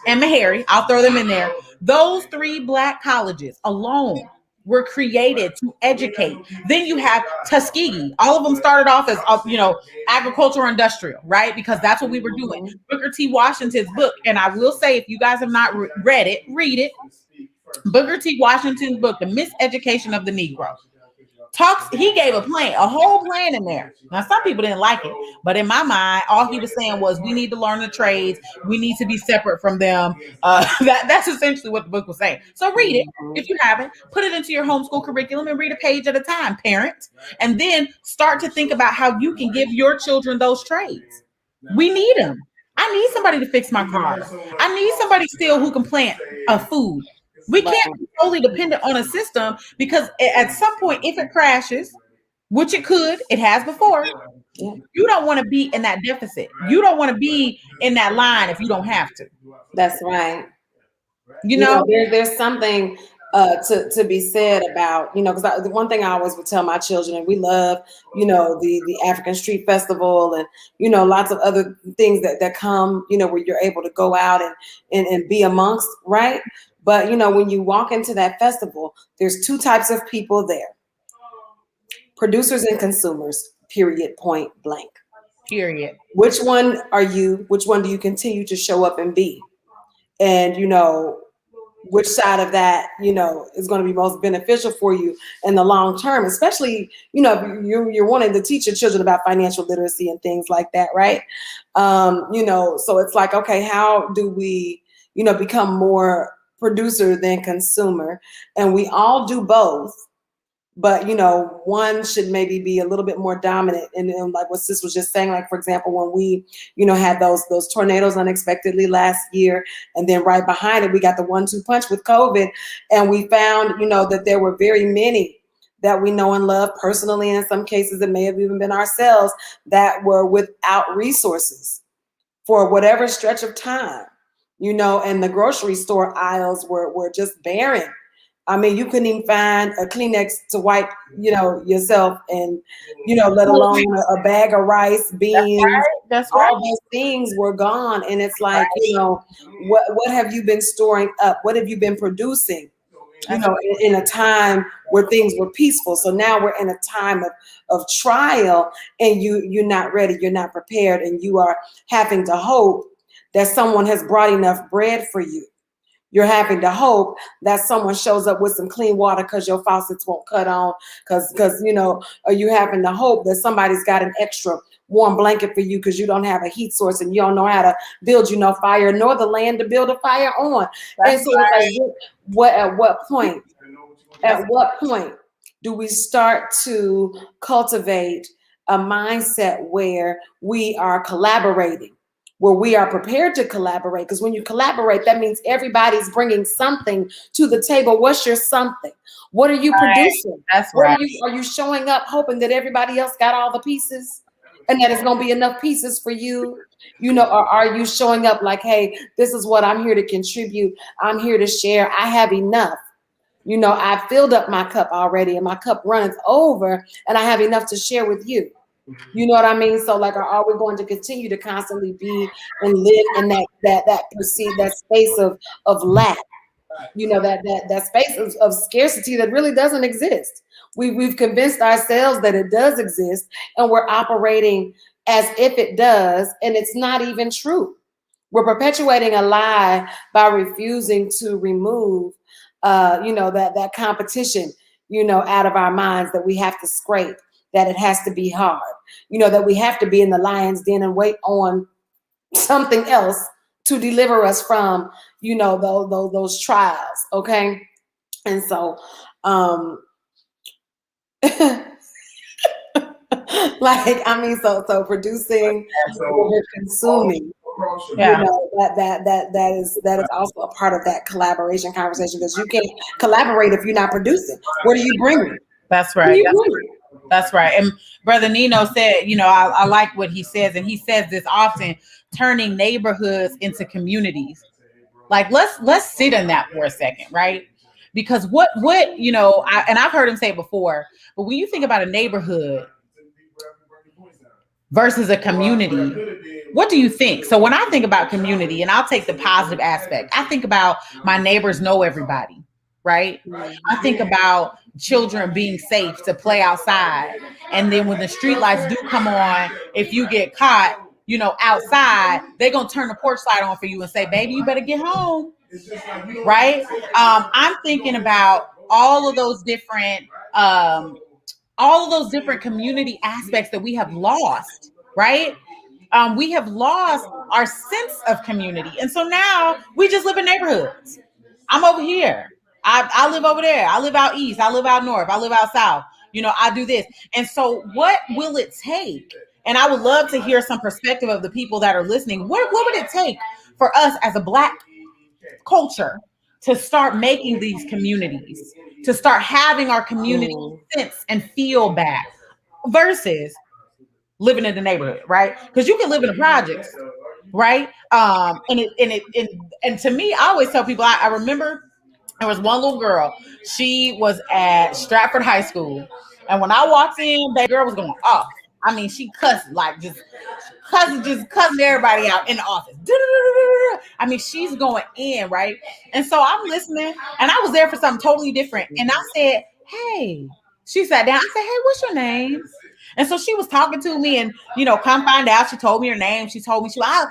and Meharry. I'll throw them in there. Those three black colleges alone were created to educate. Then you have Tuskegee. All of them started off as, agricultural industrial, right? Because that's what we were doing. Mhm. Booker T. Washington's book, and I will say, if you guys have not read it, read it. Booker T. Washington's book, The Miseducation of the Negro. He gave a whole plan in there. Now, some people didn't like it, but in my mind, all he was saying was we need to learn the trades. We need to be separate from them. That's essentially what the book was saying. So read it if you haven't. Put it into your homeschool curriculum and read a page at a time, parent. And then start to think about how you can give your children those trades. We need them. I need somebody to fix my car. I need somebody still who can plant a food. We can't Right. be solely dependent on a system because at some point, if it crashes, which it has before, Yeah. you don't want to be in that deficit. You don't want to be in that line if you don't have to. That's right. You know, There's something to be said about, because the one thing I always would tell my children, and we love, the African Street Festival and, lots of other things that come, where you're able to go out and be amongst, right? But, when you walk into that festival, there's two types of people there: producers and consumers, period, point blank. period. Which one are you? Which one do you continue to show up and be? And, which side of that, is going to be most beneficial for you in the long term, especially, if you're wanting to teach your children about financial literacy and things like that, right? So it's like, okay, how do we, become more producer than consumer? And we all do both. But one should maybe be a little bit more dominant. And like what Sis was just saying, like for example, when we, had those tornadoes unexpectedly last year, and then right behind it, we got the 1-2 punch with COVID, and we found, that there were very many that we know and love personally, and in some cases it may have even been ourselves, that were without resources for whatever stretch of time, and the grocery store aisles were just barren. I mean, you couldn't even find a Kleenex to wipe, yourself, and, let alone a bag of rice, beans, That's right. all those things were gone. And it's like, what have you been storing up? What have you been producing, in a time where things were peaceful? So now we're in a time of trial, and you're not ready, you're not prepared, and you are having to hope that someone has brought enough bread for you. You're having to hope that someone shows up with some clean water because your faucets won't cut on, because or you having to hope that somebody's got an extra warm blanket for you because you don't have a heat source and you don't know how to build fire, nor the land to build a fire on. And so it's like, at what point do we start to cultivate a mindset where we are collaborating, where we are prepared to collaborate. Because when you collaborate, that means everybody's bringing something to the table. What's your something? What are you Right. producing? That's What right. are you showing up hoping that everybody else got all the pieces and that it's going to be enough pieces for you? Or are you showing up like, hey, this is what I'm here to contribute. I'm here to share. I have enough. I filled up my cup already and my cup runneth over and I have enough to share with you. You know what I mean? So like, are we going to continue to constantly be and live in that space of lack? That space of scarcity that really doesn't exist. We've convinced ourselves that it does exist, and we're operating as if it does, and it's not even true. We're perpetuating a lie by refusing to remove, that competition, out of our minds, that we have to scrape, that it has to be hard, that we have to be in the lion's den and wait on something else to deliver us from, those trials. Okay. And so, so producing over consuming, Yeah. that is also a part of that collaboration conversation, because you can't collaborate if you're not producing. What are you bringing? That's What are right. you bringing? That's right. And Brother Nino said, I like what he says, and he says this often, turning neighborhoods into communities. Like let's sit in that for a second, right? Because I've heard him say it before, but when you think about a neighborhood versus a community, what do you think? So when I think about community, and I'll take the positive aspect, I think about my neighbors know everybody, right? I think about children being safe to play outside. And then when the street lights do come on, if you get caught, outside, they're going to turn the porch light on for you and say, baby, you better get home. Right. I'm thinking about um, all of those different community aspects that we have lost, right? We have lost our sense of community. And so now we just live in neighborhoods. I'm over here. I live over there. I live out east. I live out north. I live out south. I do this. And so what will it take? And I would love to hear some perspective of the people that are listening. What would it take for us as a Black culture to start making these communities, to start having our community sense and feel back versus living in the neighborhood, right? Because you can live in the projects, right? And to me, I always tell people, I remember there was one little girl. She was at Stratford High School, and when I walked in, that girl was going off. I mean, she cussed like just cussing everybody out in the office. I mean, she's going in, right? And so I'm listening, and I was there for something totally different. And I said, "Hey," she sat down. I said, "Hey, what's your name?" And so she was talking to me, and come find out. She told me her name. She told me I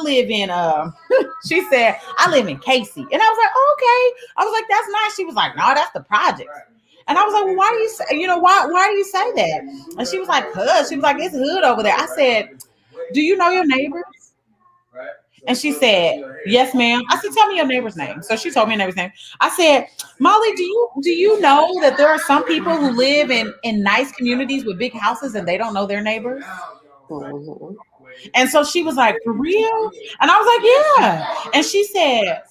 live in she said I live in Casey, and I was like, oh, okay. I was like, that's nice. She was like, no, that's the project. And I was like, well, why do you say, why do you say that? And she was like, cuz. She was like, it's hood over there. I said, do you know your neighbors? And she said, yes, ma'am. I said, tell me your neighbor's name. So she told me her neighbor's name. I said, Molly, do you know that there are some people who live in nice communities with big houses and they don't know their neighbors? Mhm. And so she was like, for real? And I was like, yeah. And she said,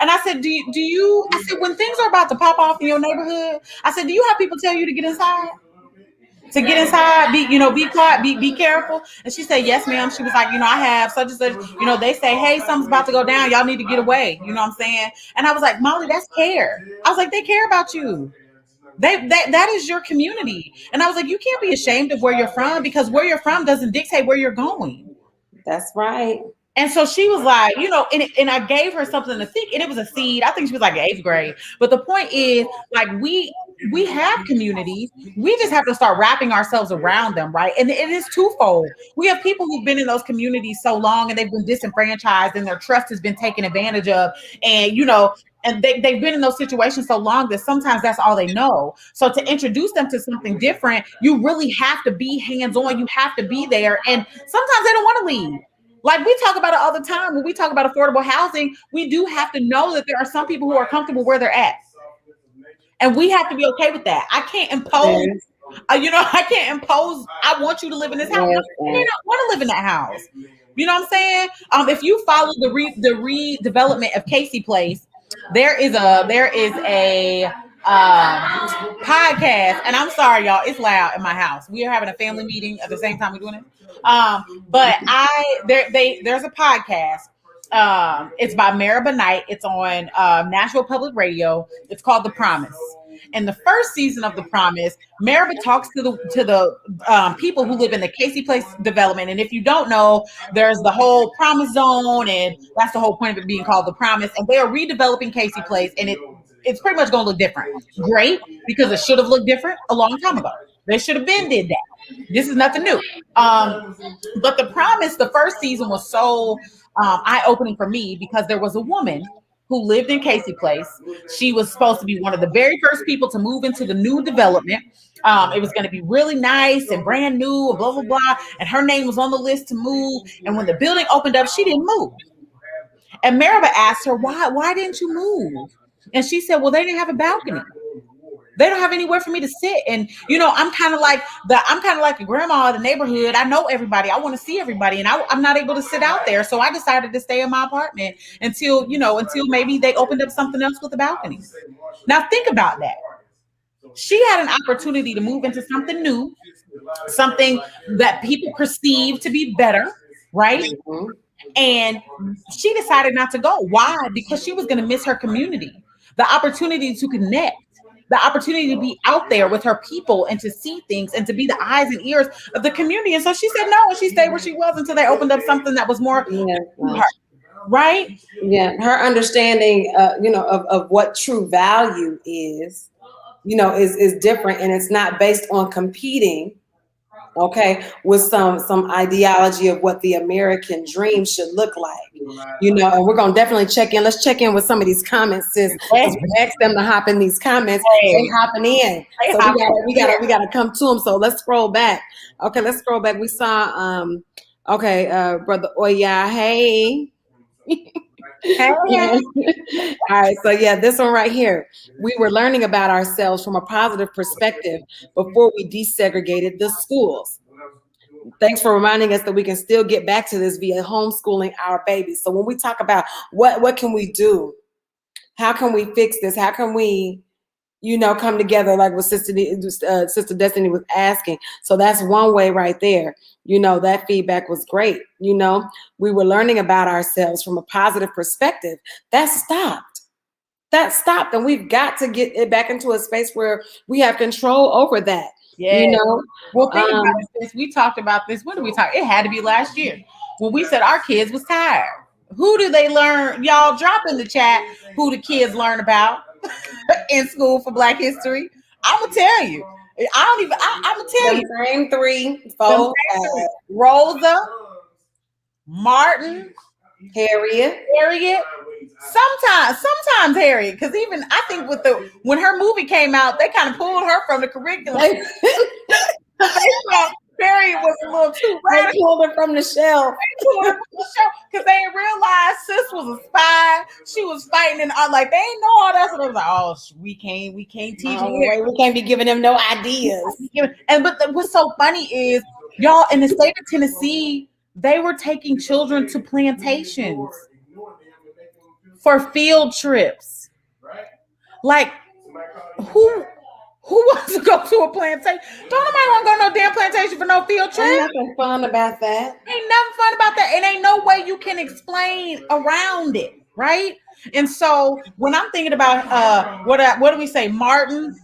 and I said, I said, when things are about to pop off in your neighborhood, I said, do you have people tell you to get inside? To get inside, be quiet, be careful. And she said, yes, ma'am. She was like, I have such and such, they say, hey, something's about to go down. Y'all need to get away. You know what I'm saying? And I was like, Molly, that's care. I was like, they care about you. That is your community. And I was like, you can't be ashamed of where you're from, because where you're from doesn't dictate where you're going. That's right. And so she was like, and I gave her something to think, and it was a seed. I think she was like in eighth grade. But the point is, like, we have communities. We just have to start wrapping ourselves around them, right? And it is twofold. We have people who've been in those communities so long, and they've been disenfranchised, and their trust has been taken advantage of. And and they've been in those situations so long that sometimes that's all they know. So to introduce them to something different, you really have to be hands-on. You have to be there. And sometimes they don't want to leave. Like we talk about it all the time. When we talk about affordable housing, we do have to know that there are some people who are comfortable where they're at. And we have to be okay with that. I can't impose, I can't impose, I want you to live in this house. Yes, You may not want to live in that house. You know what I'm saying? If you follow the redevelopment of Casey Place, there is a podcast, and I'm sorry, y'all, it's loud in my house. We are having a family meeting at the same time we're doing it. But there's a podcast. It's by Maribel Knight. It's on Nashville Public Radio. It's called The Promise. In the first season of The Promise, Maribel talks to the people who live in the Casey Place development. And if you don't know, there's the whole Promise Zone, and that's the whole point of it being called The Promise. And they are redeveloping Casey Place, and it's pretty much going to look different. Great, because it should have looked different a long time ago. They should have been did that. This is nothing new. But The Promise, the first season was so eye-opening for me because there was a woman who lived in Casey Place. She was supposed to be one of the very first people to move into the new development. It was going to be really nice and brand new and blah, blah, blah. And her name was on the list to move. And when the building opened up, she didn't move. And Maribel asked her, why didn't you move? And she said, well, they didn't have a balcony. They don't have anywhere for me to sit. And, I'm kind of like a grandma in the neighborhood. I know everybody. I want to see everybody. And I'm not able to sit out there. So I decided to stay in my apartment until maybe they opened up something else with a balcony. Now think about that. She had an opportunity to move into something new, something that people perceive to be better, right? Mm-hmm. And she decided not to go. Why? Because she was going to miss her community, the opportunity to connect, the opportunity to be out there with her people and to see things and to be the eyes and ears of the community. And so she said no, and she stayed where she was until they opened up something that was more her, right? Yeah, her understanding, of what true value is, is different, and it's not based on competing. Okay, with some ideology of what the American dream should look like, and we're gonna definitely check in. Let's check in with some of these comments, sis. Let's ask them to hop in these comments. They hopping in, so we gotta come to them. So let's scroll back. Okay, let's scroll back. We saw brother Oya, hey. Yeah. All right, so this one right here. We were learning about ourselves from a positive perspective before we desegregated the schools. Thanks for reminding us that we can still get back to this via homeschooling our babies. So when we talk about what can we do, how can we fix this, how can we come together, like what Sister Destiny was asking. So that's one way right there. That feedback was great. We were learning about ourselves from a positive perspective. That stopped. And we've got to get it back into a space where we have control over that. Yeah. Well, think about this. We talked about this. When did we talk? It had to be last year when we said our kids was tired. Who do they learn? Y'all drop in the chat who the kids learn about in school for Black History. I'm gonna tell you. I'm gonna tell you. Same 3, 4, Rosa, Martin, Harriet. Sometimes Harriet, because even I think when her movie came out, they kind of pulled her from the curriculum. Harriet was a little too radical. They pulled her from the shelf. Because they didn't realize sis was a spy. She was fighting and like they didn't know all that. So they was like, oh, we can't teach you. We can't be giving them no ideas. But what's so funny is, y'all, in the state of Tennessee, they were taking children to plantations for field trips. Like, who wants to go to a plantation? Don't nobody want to go to no damn plantation for no field trip. Ain't nothing fun about that. Ain't nothing fun about that. And ain't no way you can explain around it, right? And so when I'm thinking about what do we say, Martin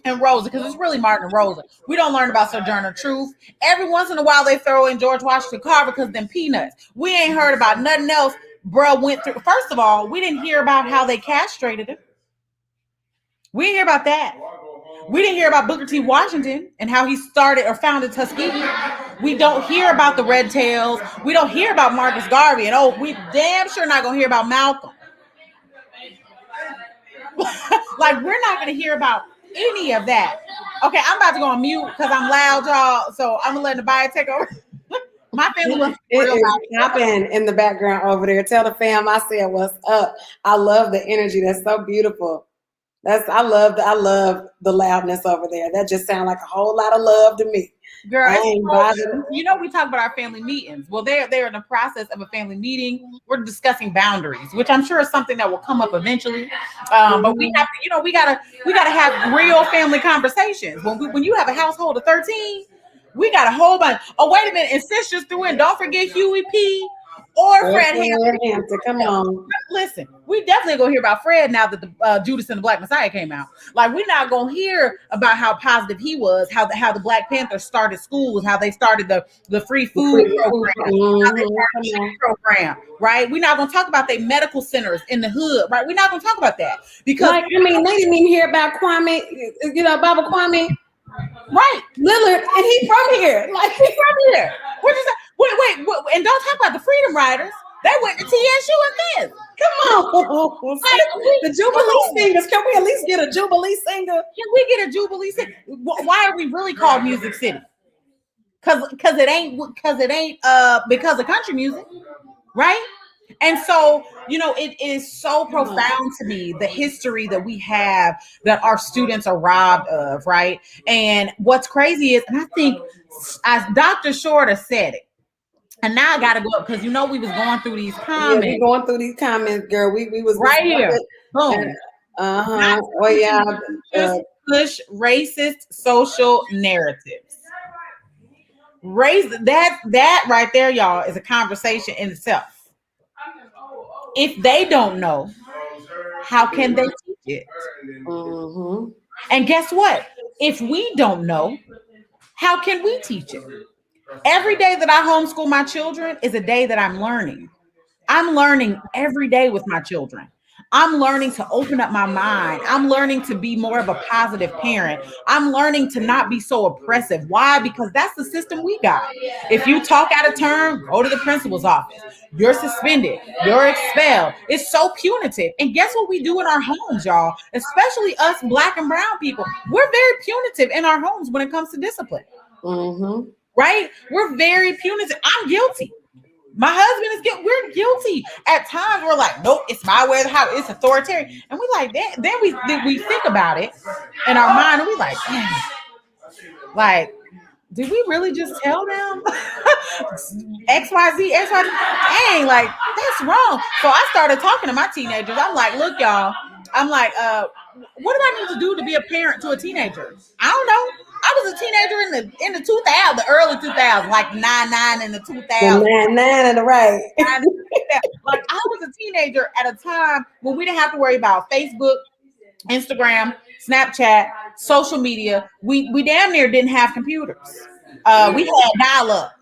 and Rosa, because it's really Martin and Rosa. We don't learn about Sojourner Truth. Every once in a while they throw in George Washington Carver because them peanuts. We ain't heard about nothing else. Bruh went through. First of all, we didn't hear about how they castrated him. We didn't hear about that. We didn't hear about Booker T. Washington and how he started or founded Tuskegee. We don't hear about the Red Tails. We don't hear about Marcus Garvey. And we damn sure not going to hear about Malcolm. Like, we're not going to hear about any of that. Okay, I'm about to go on mute because I'm loud, y'all. So I'm going to let the bio take over. My family was happening in the background over there. Tell the fam I said what's up. I love the energy. That's so beautiful. I love the loudness over there. That just sounds like a whole lot of love to me. Girl, I ain't bothered. we talk about our family meetings. Well, they're in the process of a family meeting. We're discussing boundaries, which I'm sure is something that will come up eventually. But we have to, we gotta have real family conversations. When you have a household of 13, we got a whole bunch. Oh, wait a minute, and sis just threw in. Don't forget Huey P. or Fred Fred Hampton. Hampton, come on. Listen, we definitely gonna hear about Fred now that the Judas and the Black Messiah came out. Like, we're not gonna hear about how positive he was, how the Black Panthers started schools, how they started the free food program, how they started the Come SHIP program, right? We're not gonna talk about their medical centers in the hood, right? We're not gonna talk about that because, Like, I mean, they didn't even hear about Kwame, Baba Kwame right, Lillard, and he from here. Like, he's from here. What is that? Wait, and don't talk about the Freedom Riders. They went to TSU and this. come on. The Jubilee singers. Can we at least get a Jubilee singer? Can we get a Jubilee City? Why are we really called Music City? Because it ain't because of country music, right? And so, it is so profound to me, the history that we have, that our students are robbed of, right? And what's crazy is, and I think as Dr. Shorter said it, and now I gotta go up because we was going through these Yeah, comments. we going through these comments, girl. We was right here. Boom. Oh yeah. Just push racist social narratives. That right there, y'all, is a conversation in itself. If they don't know, how can they teach it? Mm-hmm. And guess what? If we don't know, how can we teach it? Every day that I homeschool my children is a day that I'm learning. I'm learning every day with my children. I'm learning to open up my mind. I'm learning to be more of a positive parent. I'm learning to not be so oppressive. Why? Because that's the system we got. If you talk out of turn, go to the principal's office. You're suspended. You're expelled. It's so punitive. And guess what we do in our homes, y'all? Especially us Black and brown people. We're very punitive in our homes when it comes to discipline. Mm-hmm. Right? We're very punitive. I'm guilty. My husband is guilty. We're guilty. At times, we're like, nope, it's my way of the house. It's authoritarian. And we like that. Then we think about it in our mind, and we like, dang, like, did we really just tell them XYZ, XYZ? Dang, like, that's wrong. So I started talking to my teenagers. I'm like, look, y'all. I'm like, what do I need to do to be a parent to a teenager? I don't know. I was a teenager in the 2000s, the early 2000s, like 99 and the 2000s. The 9 and the right. Like, I was a teenager at a time when we didn't have to worry about Facebook, Instagram, Snapchat, social media. We damn near didn't have computers. We had dial up.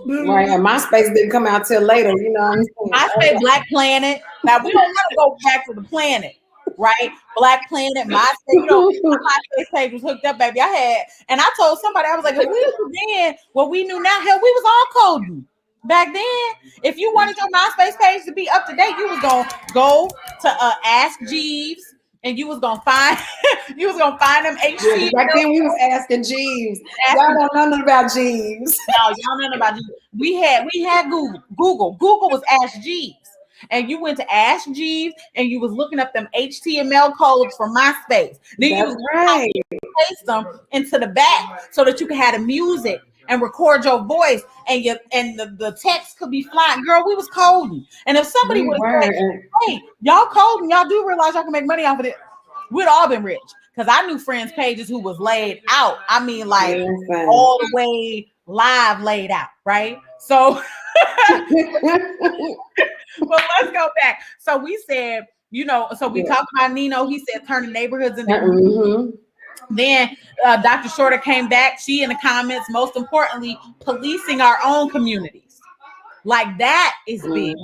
Right, and MySpace didn't come out till later. You know what I'm saying? I say Black Planet. Now we don't want to go back to the planet, right? Black Planet, MySpace. My MySpace page was hooked up, baby. And I told somebody, I was like, if we knew then what we knew now, hell, we was all coding back then. If you wanted your MySpace page to be up to date, you was gonna go to Ask Jeeves, and you was gonna find them HTML. Back then we was asking Jeeves. Y'all don't know nothing about Jeeves. No, y'all know nothing about Jeeves. We had Google. Google was Ask Jeeves. And you went to Ask Jeeves and you was looking up them HTML codes for MySpace. Then you was right. paste them into the back so that you could have the music and record your voice, and the text could be flying. Girl, we was coding. And if somebody would have said, hey, y'all coding, y'all do realize y'all can make money off of it, we'd all been rich. Because I knew friends' pages who was laid out. I mean, like, all the way live laid out, right? So but let's go back. So we said, so we talked about Nino. He said turning neighborhoods into Then Dr. Shorter came back. She in the comments, most importantly, policing our own communities. Like, that is big.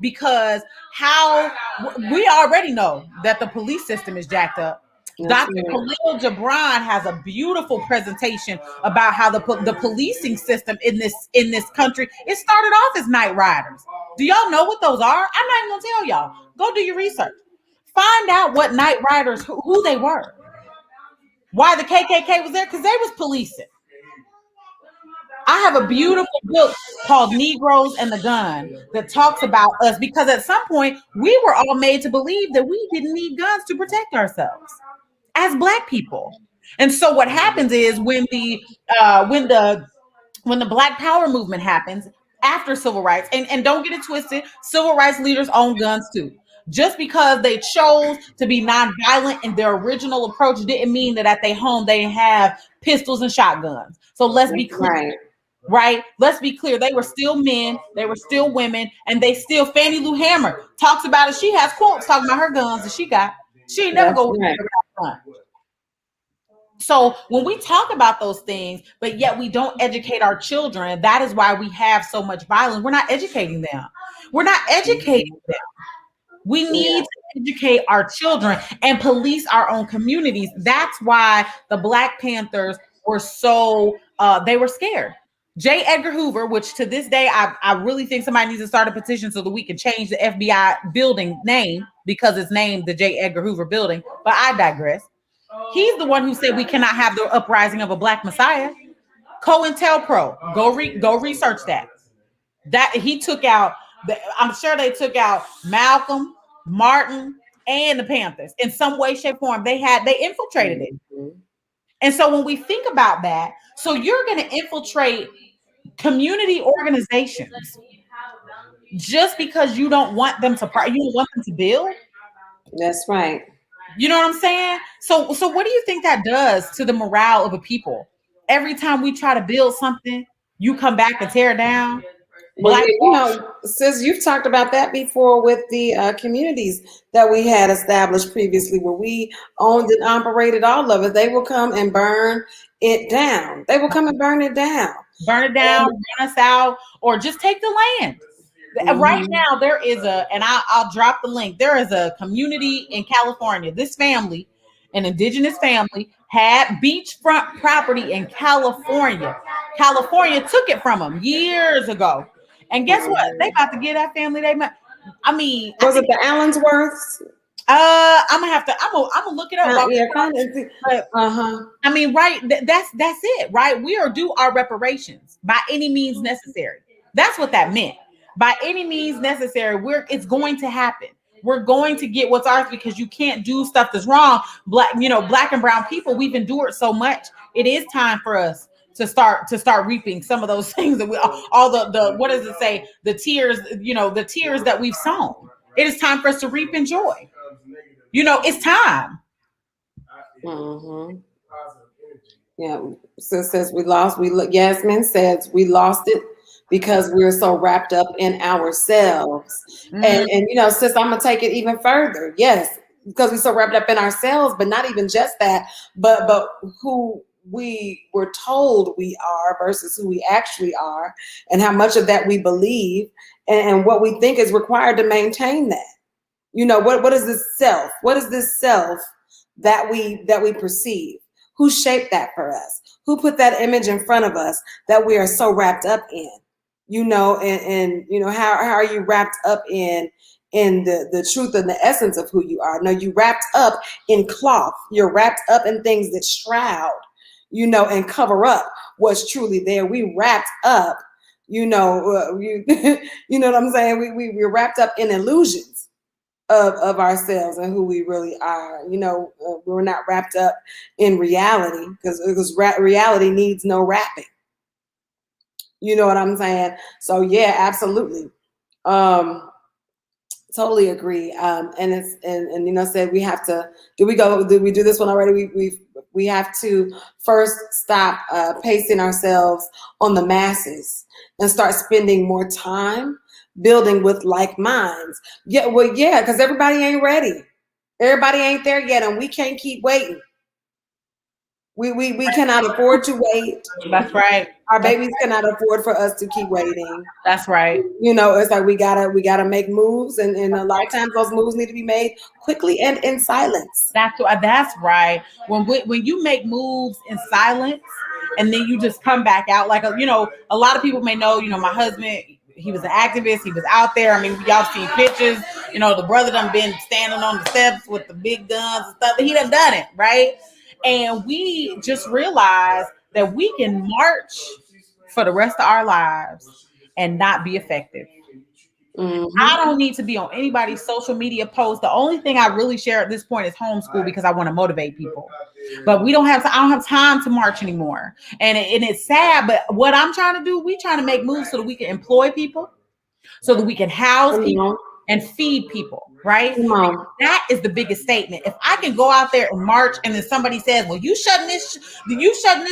Because how we already know that the police system is jacked up. Dr. Khalil Gibran has a beautiful presentation about how the policing system in this country, it started off as night riders. Do y'all know what those are? I'm not even gonna tell y'all. Go do your research. Find out what night riders, who they were. Why the KKK was there? Because they was policing. I have a beautiful book called Negroes and the Gun that talks about us because at some point we were all made to believe that we didn't need guns to protect ourselves as black people. And so what happens is uh, when the when the Black Power movement happens after civil rights, and don't get it twisted, civil rights leaders own guns too. Just because they chose to be nonviolent in their original approach didn't mean that at their home they have pistols and shotguns. So let's be That's clear, right. right? Let's be clear. They were still men, they were still women, and they still. Fannie Lou Hammer talks about it. She has quotes talking about her guns that she got. She ain't never That's go right. without a gun. So when we talk about those things, but yet we don't educate our children, that is why we have so much violence. We're not educating them. We're not educating Mhm. them. We Yeah. need to educate our children and police our own communities. That's why the Black Panthers were so they were scared. J. Edgar Hoover, which to this day I really think somebody needs to start a petition so that we can change the FBI building name because it's named the J. Edgar Hoover building. But I digress. He's the one who said we cannot have the uprising of a black messiah. COINTELPRO, go research that. That he took out. I'm sure they took out Malcolm, Martin, and the Panthers in some way, shape, form. They infiltrated it. Mhm. And so when we think about that, so you're going to infiltrate community organizations just because you don't want them to you don't want them to build. That's right. You know what I'm saying? So what do you think that does to the morale of a people? Every time we try to build something, you come back and tear it down. Well, yeah, Blackwash. sis, you've talked about that before with the communities that we had established previously, where we owned and operated all of it. They will come and burn it down. They will come and burn it down. Burn it down, run us out, or just take the land. Right Hmm. now, there is and I'll drop the link. There is a community in California. This family, an indigenous family, had beachfront property in California. California took it from them years ago. And guess what? They about to get that family. I mean, I Was it think the Allensworths? I'm gonna have to. I'm gonna look it up. Yeah, kind of. But Uh huh. I mean, right? That's it, right? We are due our reparations by any means necessary. That's what that meant. By any means necessary, it's going to happen. We're going to get what's ours because you can't do stuff that's wrong. Black and brown people, we've endured so much. It is time for us to start reaping some of those things that we all the what does it say? The tears that we've sown. It is time for us to reap in joy. It's time. Hmm. Yeah. So says we lost. Yasmin says we lost it because we're so wrapped up in ourselves. Mm, And sis, I'm gonna take it even further. Yes, because we're so wrapped up in ourselves, but not even just that, but who we were told we are versus who we actually are, and how much of that we believe, and what we think is required to maintain that. What is this self? What is this self that we perceive? Who shaped that for us? Who put that image in front of us that we are so wrapped up in? And how are you wrapped up in the truth and the essence of who you are? No, you wrapped up in cloth. You're wrapped up in things that shroud, and cover up what's truly there. We wrapped up, you know what I'm saying? We're wrapped up in illusions of ourselves and who we really are. We're not wrapped up in reality because reality needs no wrapping. You know what I'm saying? So yeah, absolutely. Um, totally agree. And it's and said we have to. Did we do this one already? We have to first stop pacing ourselves on the masses and start spending more time building with like minds. Yeah, well, yeah, because everybody ain't ready. Everybody ain't there yet, and we can't keep waiting. We cannot afford to wait. that's right. Our babies cannot afford for us to keep waiting. That's right. It's like we gotta make moves, and a lot of times those moves need to be made quickly and in silence. That's right. When you make moves in silence and then you just come back out like a lot of people may know. My husband, he was an activist. He was out there. I mean, y'all seen pictures. The brother done been standing on the steps with the big guns and stuff. He done it, right? And we just realized that we can march for the rest of our lives and not be effective. Mm-hmm. I don't need to be on anybody's social media post. The only thing I really share at this point is homeschool because I want to motivate people. But we don't have to, I don't have time to march anymore. And it's sad, but what I'm trying to do, we trying to make moves so that we can employ people, so that we can house Come people on. and feed people, right? Come on. That is the biggest statement. If I can go out there and march and then somebody says, well, you shutting this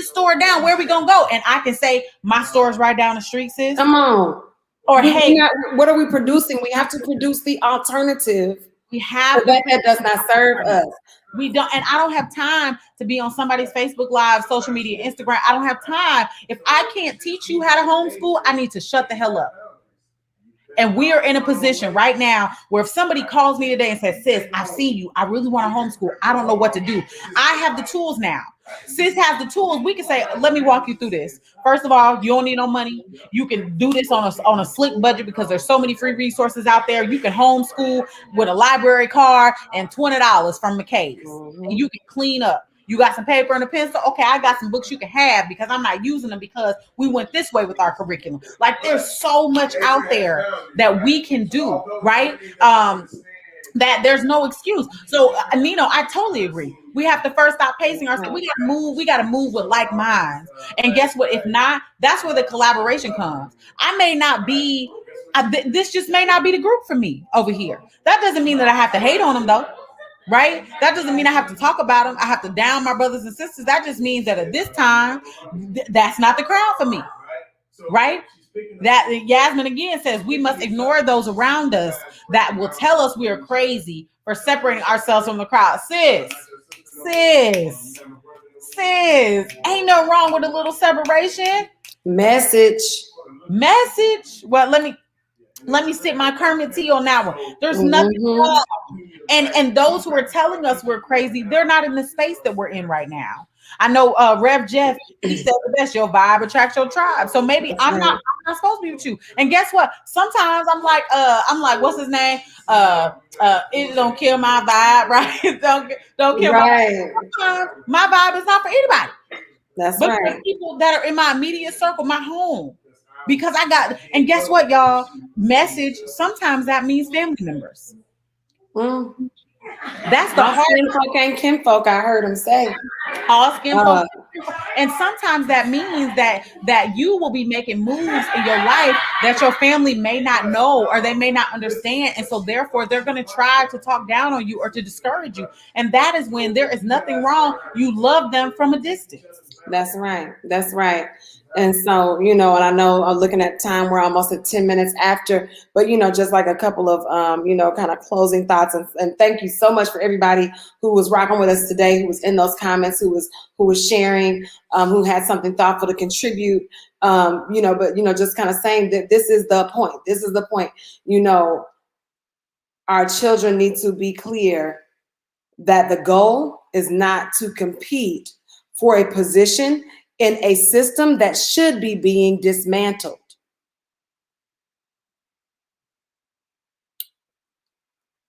store down, where are we gonna go? And I can say, my store's right down the street, sis. Come on. Or hey, What are we producing? We have to produce the alternative. we have That does not serve us. we don't, and I don't have time to be on somebody's Facebook Live, social media, Instagram. I don't have time. If I can't teach you how to homeschool, I need to shut the hell up. And we are in a position right now where if somebody calls me today and says, sis, I've seen you. I really want to homeschool. I don't know what to do. I have the tools now. Sis has the tools. We can say, let me walk you through this. First of all, you don't need no money. You can do this on a slick budget because there's so many free resources out there. You can homeschool with a library card and $20 from McKay's. And you can clean up. You got some paper and a pencil? Okay, I got some books you can have because I'm not using them because we went this way with our curriculum. Like there's so much out there that we can do, right? That there's no excuse. So, Nino, I totally agree. We have to first stop pacing ourselves. We got to move with like minds. And guess what? If not, that's where the collaboration comes. I may not be, this just may not be the group for me over here. That doesn't mean that I have to hate on them though. Right? That doesn't mean I have to talk about them. I have to down my brothers and sisters. That just means that at this time, that's not the crowd for me. Right? That Yasmin again says we must ignore those around us that will tell us we are crazy for separating ourselves from the crowd. Sis, ain't no wrong with a little separation. Message. Well, let me sip my Kermit tea on that one. There's nothing wrong. And those who are telling us we're crazy, they're not in the space that we're in right now. I know Rev Jeff, he said the best, your vibe attracts your tribe. So maybe I'm not supposed to be with you. And guess what? Sometimes I'm like, what's his name? It don't kill my vibe, right? don't kill right. My vibe is not for anybody. That's but right. For people that are in my immediate circle, my home. Because I got, and guess what, y'all? Message, sometimes that means family members. That's the hard kinfolk ain't kinfolk, I heard him say. All skinfolk. And sometimes that means that you will be making moves in your life that your family may not know or they may not understand. And so therefore they're going to try to talk down on you or to discourage you. And that is when there is nothing wrong. You love them from a distance. That's right. That's right. And so, and I know I'm looking at time, we're almost at 10 minutes after, but, just like a couple of, kind of closing thoughts. And thank you so much for everybody who was rocking with us today, who was in those comments, who was sharing, who had something thoughtful to contribute, just kind of saying that this is the point. This is the point. Our children need to be clear that the goal is not to compete for a position in a system that should be being dismantled.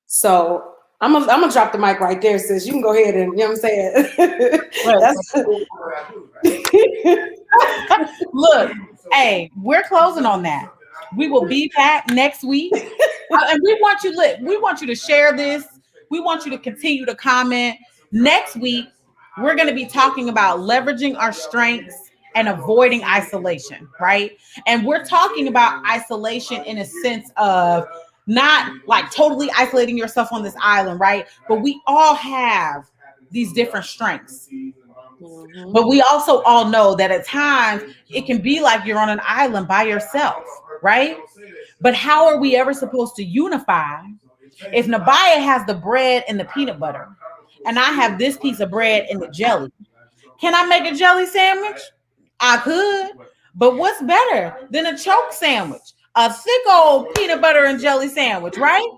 So I'm gonna drop the mic right there, sis. You can go ahead and, you know what I'm saying? Look, hey, we're closing on that. We will be back next week. And we want you to share this. We want you to continue to comment. Next week, we're going to be talking about leveraging our strengths and avoiding isolation, right? And we're talking about isolation in a sense of not like totally isolating yourself on this island, right? But we all have these different strengths. Mm-hmm. But we also all know that at times it can be like you're on an island by yourself, right? But how are we ever supposed to unify if Nabaya has the bread and the peanut butter and I have this piece of bread and the jelly? Can I make a jelly sandwich? I could, but what's better than a choke sandwich? A thick old peanut butter and jelly sandwich, right?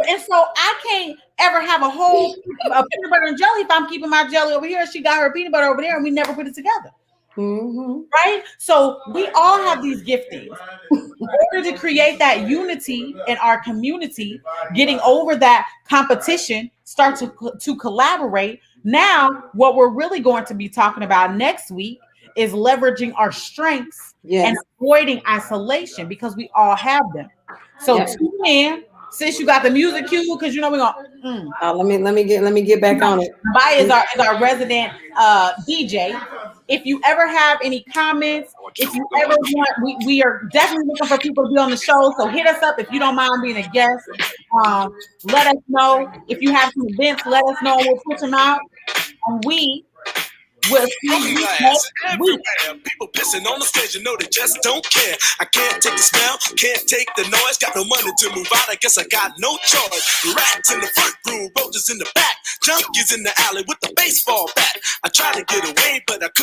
And so I can't ever have a whole peanut butter and jelly if I'm keeping my jelly over here. She got her peanut butter over there and we never put it together. Mm-hmm. Right? So we all have these giftings. In order to create that unity in our community, getting over that competition, start to collaborate. Now, what we're really going to be talking about next week is leveraging our strengths and Yes. avoiding isolation because we all have them. So Yep. tune in. Since you got the music cue, because you know we're gonna Let me get back on it. Baya is our resident DJ. If you ever have any comments, if you ever want, we are definitely looking for people to be on the show. So hit us up if you don't mind being a guest. Let us know if you have some events. Let us know. We'll push them out, and we will see Broken you glass next week. everywhere. People pissing on the stage, you know they just don't care. I can't take the smell, can't take the noise. Got no money to move out, I guess I got no choice. Rats in the front room, roaches in the back, junkies in the alley with the baseball bat. I tried to get away, but I couldn't.